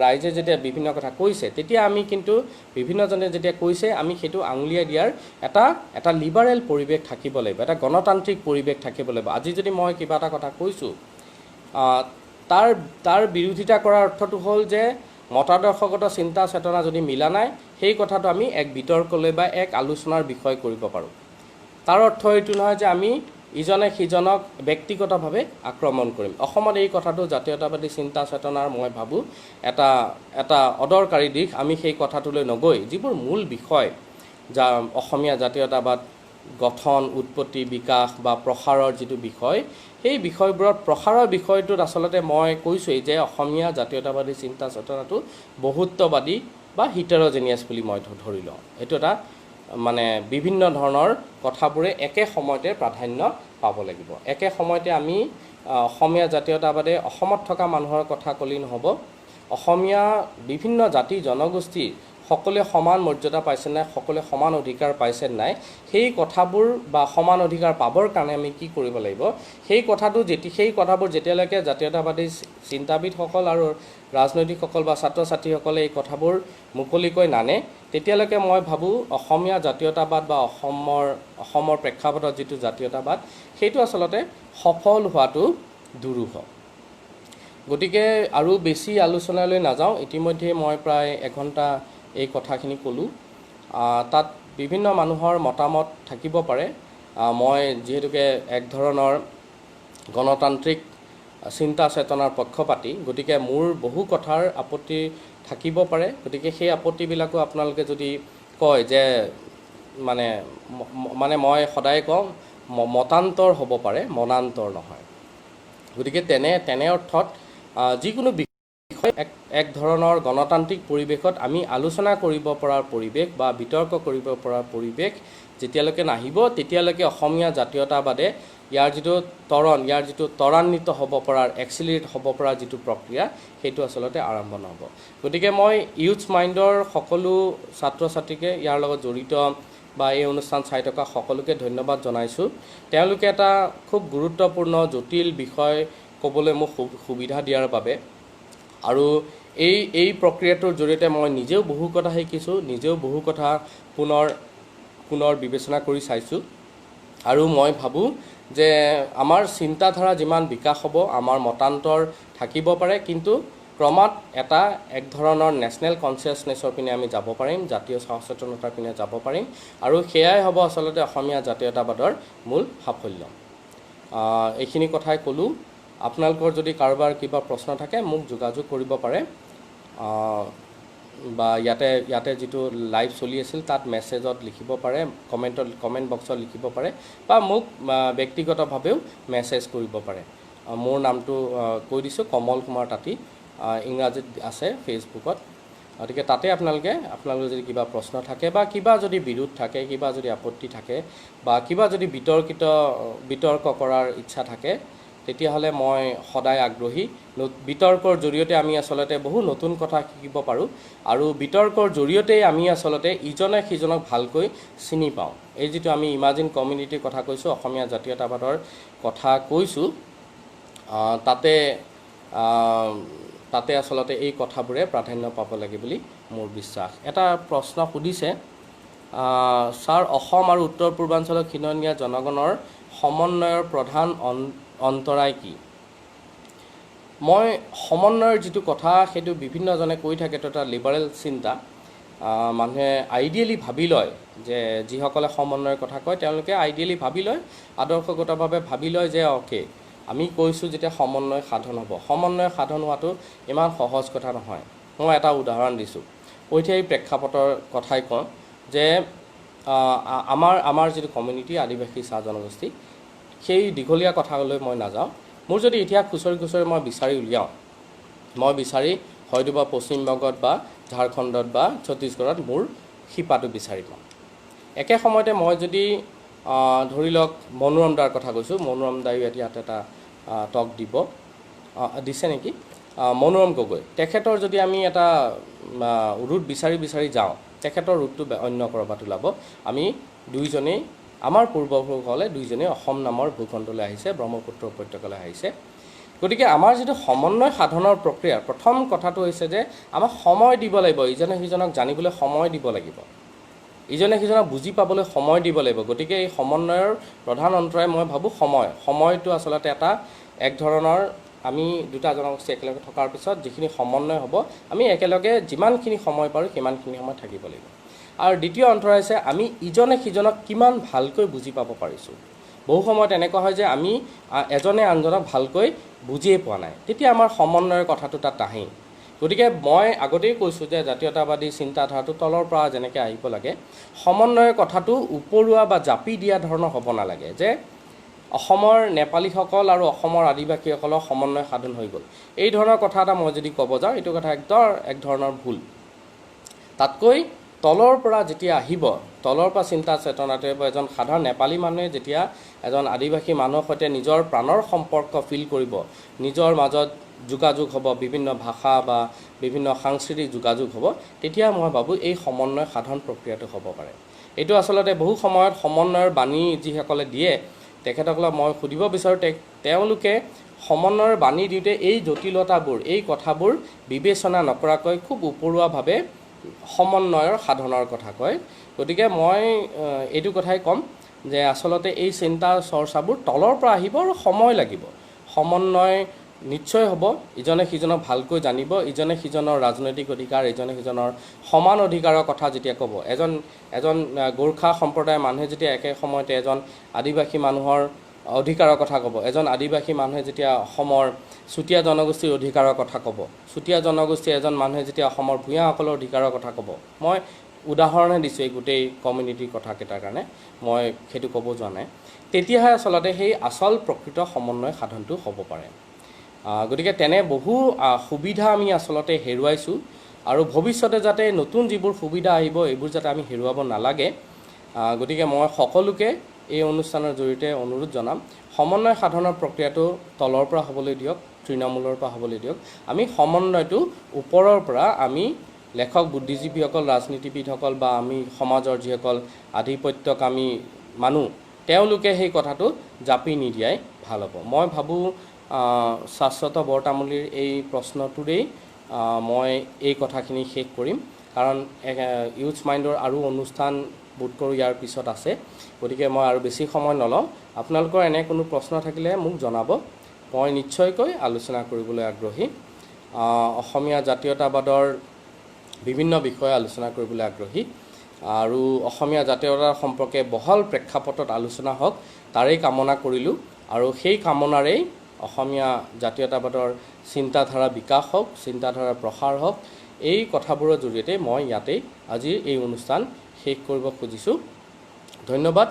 ৰাইজে যেতিয়া বিভিন্ন কথা কৈছে, তেতিয়া আমি কিন্তু বিভিন্নজনে যেতিয়া কৈছে, আমি সেইটো আঙুলিয়াই দিয়াৰ এটা লিবাৰেল পৰিৱেশ থাকিব লাগিব, এটা গণতান্ত্ৰিক পৰিৱেশ থাকিব লাগিব। আজি যদি মই কিবা এটা কথা কৈছোঁ, তাৰ বিৰোধিতা কৰাৰ অৰ্থটো হ'ল যে মতাদৰ্শগত চিন্তা চেতনা যদি মিলা নাই, সেই কথাটো আমি এক বিতৰ্কলৈ বা এক আলোচনাৰ বিষয় কৰিব পাৰোঁ। তাৰ অৰ্থ এইটো নহয় যে আমি ইজনে সিজনক ব্যক্তিগতভাৱে আক্ৰমণ কৰিম। অসমত এই কথাটো জাতীয়তাবাদী চিন্তা চেতনাৰ মই ভাবোঁ এটা অদৰকাৰী দিশ। আমি সেই কথাটোলৈ নগৈ যিবোৰ মূল বিষয়, অসমীয়া জাতীয়তাবাদ গঠন, উৎপত্তি, বিকাশ বা প্ৰসাৰৰ যিটো বিষয়, সেই বিষয়বোৰত প্ৰসাৰৰ বিষয়টোত আচলতে মই কৈছোঁৱেই যে অসমীয়া জাতীয়তাবাদী চিন্তা চেতনাটো বহুত্ববাদী বা হিটাৰজেনিয়াছ বুলি মই ধৰি লওঁ। এইটো এটা মানে বিভিন্ন ধৰণৰ কথাবোৰে একে সময়তে প্ৰাধান্য পাব লাগিব। একে সময়তে আমি অসমীয়া জাতীয়তাবাদে অসমত থকা মানুহৰ কথা ক'লেই নহ'ব, অসমীয়া বিভিন্ন জাতি জনগোষ্ঠী সকলোৱে সমান মৰ্যাদা পাইছে নাই, সকলোৱে সমান অধিকাৰ পাইছে নাই, সেই কথাবোৰ বা সমান অধিকাৰ পাবৰ কাৰণে আমি কি কৰিব লাগিব, সেই কথাবোৰ যেতিয়ালৈকে জাতীয়তাবাদী চিন্তাবিদসকল আৰু ৰাজনৈতিকসকল বা ছাত্ৰ ছাত্ৰীসকলে এই কথাবোৰ মুকলিকৈ নানে, তেতিয়ালৈকে মই ভাবোঁ অসমীয়া জাতীয়তাবাদ বা অসমৰ প্ৰেক্ষাপটত যিটো জাতীয়তাবাদ, সেইটো আচলতে সফল হোৱাটো দুৰূহ। গতিকে আৰু বেছি আলোচনালৈ নাযাওঁ। ইতিমধ্যে মই প্ৰায় এঘণ্টা এই কথাখিনি ক'লোঁ। তাত বিভিন্ন মানুহৰ মতামত থাকিব পাৰে। মই যিহেতুকে এক ধৰণৰ গণতান্ত্ৰিক চিন্তা চেতনাৰ পক্ষপাতী, গতিকে মোৰ বহু কথাৰ আপত্তি থাকিব পাৰে। গতিকে সেই আপত্তিবিলাকো আপোনালোকে যদি কয় যে মানে মানে মই সদায় কওঁ মতান্তৰ হ'ব পাৰে, মনান্তৰ নহয়। গতিকে তেনে অৰ্থত যিকোনো বিষয় এক ধৰণৰ গণতান্ত্ৰিক পৰিৱেশত আমি আলোচনা কৰিব পৰাৰ পৰিৱেশ বা বিতৰ্ক কৰিব পৰাৰ পৰিৱেশ যেতিয়ালৈকে নাহিব, তেতিয়ালৈকে অসমীয়া জাতীয়তাবাদে ইয়াৰ যিটো ত্বৰান্বিত হ'ব পৰাৰ, এক্সিলাৰেট হ'ব পৰা যিটো প্ৰক্ৰিয়া, সেইটো আচলতে আৰম্ভ নহ'ব। গতিকে মই ইউথ মাইণ্ডৰ সকলো ছাত্ৰ ছাত্ৰীকে, ইয়াৰ লগত জড়িত বা এই অনুষ্ঠান চাই থকা সকলোকে ধন্যবাদ জনাইছোঁ। তেওঁলোকে এটা খুব গুৰুত্বপূৰ্ণ জটিল বিষয় ক'বলৈ মোক সুবিধা দিয়াৰ বাবে। আৰু এই প্ৰক্ৰিয়াটোৰ জৰিয়তে মই নিজেও বহু কথা শিকিছোঁ, নিজেও বহু কথা পুনৰ বিবেচনা কৰি চাইছোঁ। আৰু মই ভাবোঁ যে আমাৰ চিন্তাধাৰা যিমান বিকাশ হ'ব, আমাৰ মতান্তৰ থাকিব পাৰে, কিন্তু ক্ৰমাৎ এক ধৰণৰ নেশ্যনেল কনচিয়াছনেছৰ পিনে আমি যাব পাৰিম, জাতীয় সচেতনতাৰ পিনে যাব পাৰিম, আৰু সেয়াই হ'ব আচলতে অসমীয়া জাতীয়তাবাদৰ মূল সাফল্য। এইখিনি কথাই ক'লোঁ। আপোনালোকৰ যদি কাৰোবাৰ কিবা প্ৰশ্ন থাকে মোক যোগাযোগ কৰিব পাৰে, বা ইয়াতে যিটো লাইভ চলি আছিল তাত মেছেজত লিখিব পাৰে, কমেণ্ট বক্সত লিখিব পাৰে, বা মোক ব্যক্তিগতভাৱেও মেছেজ কৰিব পাৰে। মোৰ নামটো কৈ দিছোঁ, কমল কুমাৰ তাঁতী, ইংৰাজীত আছে ফেচবুকত। গতিকে তাতে আপোনালোকে যদি কিবা প্ৰশ্ন থাকে বা কিবা যদি বিৰোধ থাকে, কিবা যদি আপত্তি থাকে, বা কিবা যদি বিতৰ্ক কৰাৰ ইচ্ছা থাকে, তেতিয়াহ'লে মই সদায় আগ্ৰহী। বিতৰ্কৰ জৰিয়তে আমি আচলতে বহু নতুন কথা শিকিব পাৰোঁ, আৰু বিতৰ্কৰ জৰিয়তেই আমি আচলতে ইজনে সিজনক ভালকৈ চিনি পাওঁ। এই যিটো আমি ইমাজিন কমিউনিটিৰ কথা কৈছোঁ, অসমীয়া জাতীয়তাবাদৰ কথা কৈছোঁ, তাতে আচলতে এই কথাবোৰে প্ৰাধান্য পাব লাগে বুলি মোৰ বিশ্বাস। এটা প্ৰশ্ন সুধিছে, ছাৰ, অসম আৰু উত্তৰ পূৰ্বাঞ্চলৰ খিলঞ্জীয়া জনগণৰ সমন্বয়ৰ প্ৰধান অন্তৰায় কি? মই সমন্বয়ৰ যিটো কথা, সেইটো বিভিন্নজনে কৈ থাকে, এটা লিবাৰেল চিন্তা। মানুহে আইডিয়েলি ভাবি লয় যে যিসকলে সমন্বয়ৰ কথা কয় তেওঁলোকে আইডিয়েলি ভাবি লয়, আদৰ্শগতভাৱে ভাবি লয় যে অ'কে, আমি কৈছোঁ যেতিয়া সমন্বয় সাধন হ'ব। সমন্বয় সাধন হোৱাটো ইমান সহজ কথা নহয়। মই এটা উদাহৰণ দিছোঁ, ঐতিহাসিক প্ৰেক্ষাপটৰ কথাই কওঁ যে আমাৰ যিটো কমিউনিটি, আদিবাসী চাহ জনগোষ্ঠী, সেই দীঘলীয়া কথালৈ মই নাযাওঁ। মোৰ যদি ইতিহাস খুচৰি মই বিচাৰি উলিয়াওঁ, মই হয়তো বা পশ্চিমবংগত বা ঝাৰখণ্ডত বা ছত্তীশগড়ত মোৰ শিপাটো বিচাৰি পাওঁ। একে সময়তে মই যদি ধৰি লওক মনোৰম দাৰ কথা কৈছোঁ, মনোৰম দায়ো ইয়াত এটা টক দিছে নেকি, মনোৰম গগৈ, তেখেতৰ যদি আমি এটা ৰুট বিচাৰি যাওঁ, তেখেতৰ ৰুটটো অন্য ক'ৰবাত ওলাব। আমি দুইজনেই, আমাৰ পূৰ্বপুৰুষসকলে দুইজনেই অসম নামৰ ভূখণ্ডলৈ আহিছে, ব্ৰহ্মপুত্ৰ উপত্যকালৈ আহিছে। গতিকে আমাৰ যিটো সমন্বয় সাধনৰ প্ৰক্ৰিয়া, প্ৰথম কথাটো হৈছে যে আমাক সময় দিব লাগিব, ইজনে সিজনক জানিবলৈ সময় দিব লাগিব, ইজনে সিজনক বুজি পাবলৈ সময় দিব লাগিব। গতিকে এই সমন্বয়ৰ প্ৰধান অন্তৰায় মই ভাবোঁ সময়টো আচলতে এক ধৰণৰ, আমি দুটা জনগোষ্ঠী একেলগে থকাৰ পিছত যিখিনি সমন্বয় হ'ব, আমি একেলগে যিমানখিনি সময় পাৰোঁ সিমানখিনি সময় থাকিব লাগিব। আৰু দ্বিতীয় অন্তৰায় হৈছে আমি ইজনে সিজনক কিমান ভালকৈ বুজি পাব পাৰিছোঁ। বহু সময়ত এনেকুৱা হয় যে আমি এজনে আনজনক ভালকৈ বুজিয়ে পোৱা নাই, তেতিয়া আমাৰ সমন্বয়ৰ কথাটো তাত নাহেই। গতিকে মই আগতেই কৈছোঁ যে জাতীয়তাবাদী চিন্তাধাৰাটো তলৰ পৰা যেনেকৈ আহিব লাগে, সমন্বয়ৰ কথাটো উপৰুৱা বা জাপি দিয়া ধৰণৰ হ'ব নালাগে যে অসমৰ নেপালীসকল আৰু অসমৰ আদিবাসীসকলৰ সমন্বয় সাধন হৈ গ'ল। এই ধৰণৰ কথা এটা মই যদি ক'ব যাওঁ, এইটো কথা এক ধৰণৰ ভুল। তাতকৈ তলৰ পৰা যেতিয়া আহিব, তলৰ পৰা চিন্তা চেতনাটোৱে, এজন সাধাৰণ নেপালী মানুহে যেতিয়া এজন আদিবাসী মানুহৰ সৈতে নিজৰ প্ৰাণৰ সম্পৰ্ক ফিল কৰিব, নিজৰ মাজত যোগাযোগ হ'ব, বিভিন্ন ভাষা বা বিভিন্ন সাংস্কৃতিক যোগাযোগ হ'ব, তেতিয়া মই ভাবোঁ এই সমন্বয় সাধন প্ৰক্ৰিয়াটো হ'ব পাৰে। এইটো আচলতে বহু সময়ত সমন্বয়ৰ বাণী যিসকলে দিয়ে, তেখেতসকলক মই সুধিব বিচাৰোঁ, তেওঁলোকে সমন্বয়ৰ বাণী দিওঁতে এই জটিলতাবোৰ, এই কথাবোৰ বিবেচনা নকৰাকৈ খুব উপৰুৱাভাৱে সমন্বয়ৰ সাধনৰ কথা কয়। গতিকে মই এইটো কথাই ক'ম যে আচলতে এই চিন্তা চৰ্চাবোৰ তলৰ পৰা আহিব আৰু সময় লাগিব। সমন্বয় নিশ্চয় হ'ব, ইজনে সিজনক ভালকৈ জানিব, ইজনে সিজনৰ ৰাজনৈতিক অধিকাৰ, ইজনে সিজনৰ সমান অধিকাৰৰ কথা যেতিয়া ক'ব, এজন গোৰ্খা সম্প্ৰদায়ৰ মানুহে যেতিয়া একে সময়তে এজন আদিবাসী মানুহৰ অধিকাৰৰ কথা ক'ব, এজন আদিবাসী মানুহে যেতিয়া অসমৰ চুতীয়া জনগোষ্ঠীৰ অধিকাৰৰ কথা ক'ব, চুতীয়া জনগোষ্ঠীৰ এজন মানুহে যেতিয়া অসমৰ ভূঞাসকলৰ অধিকাৰৰ কথা ক'ব, মই উদাহৰণে দিছোঁ এই গোটেই কমিউনিটিৰ কথাকেইটাৰ কাৰণে, মই সেইটো ক'ব যোৱা নাই, তেতিয়াহে আচলতে সেই আচল প্ৰকৃত সমন্বয় সাধনটো হ'ব পাৰে। গতিকে তেনে বহু সুবিধা আমি আচলতে হেৰুৱাইছোঁ আৰু ভৱিষ্যতে যাতে নতুন যিবোৰ সুবিধা আহিব এইবোৰ যাতে আমি হেৰুৱাব নালাগে, গতিকে মই সকলোকে এই অনুষ্ঠানৰ জৰিয়তে অনুৰোধ জনাম, সমন্বয় সাধনৰ প্ৰক্ৰিয়াটো তলৰ পৰা হ'বলৈ দিয়ক, তৃণমূলৰ পৰা হ'বলৈ দিয়ক। আমি সমন্বয়টো ওপৰৰ পৰা আমি লেখক বুদ্ধিজীৱীসকল, ৰাজনীতিবিদসকল বা আমি সমাজৰ যিসকল আধিপত্যকামী মানুহ তেওঁলোকে সেই কথাটো জাপি নিদিয়াই ভাল হ'ব। মই ভাবোঁ শাশ্বত বৰতামুলীৰ এই প্ৰশ্নটোৰেই মই এই কথাখিনি শেষ কৰিম, কাৰণ ইউথ মাইণ্ডৰ আৰু অনুষ্ঠান বোধ কৰোঁ ইয়াৰ পিছত আছে, গতিকে মই আৰু বেছি সময় নলওঁ। আপোনালোকৰ এনে কোনো প্ৰশ্ন থাকিলে মোক জনাব, মই নিশ্চয়কৈ আলোচনা কৰিবলৈ আগ্ৰহী। অসমীয়া জাতীয়তাবাদৰ বিভিন্ন বিষয়ে আলোচনা কৰিবলৈ আগ্ৰহী আৰু অসমীয়া জাতীয়তাবাদ সম্পৰ্কে বহল প্ৰেক্ষাপটত আলোচনা হওক তাৰেই কামনা কৰিলোঁ আৰু সেই কামনাৰেই অসমীয়া জাতীয়তাবাদৰ চিন্তাধাৰা বিকাশ হওক, চিন্তাধাৰা প্ৰসাৰ হওক, এই কথাবোৰৰ জৰিয়তে মই ইয়াতেই আজিৰ এই অনুষ্ঠান শেষ কৰিব খুজিছোঁ। ধন্যবাদ,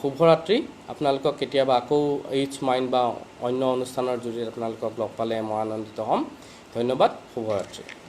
শুভৰাত্ৰি। আপোনালোকক কেতিয়াবা আকৌ ইউথ মাইণ্ড বা অন্য অনুষ্ঠানৰ জৰিয়তে আপোনালোকক লগ পালে মই আনন্দিত হ'ম। ধন্যবাদ, শুভৰাত্ৰি।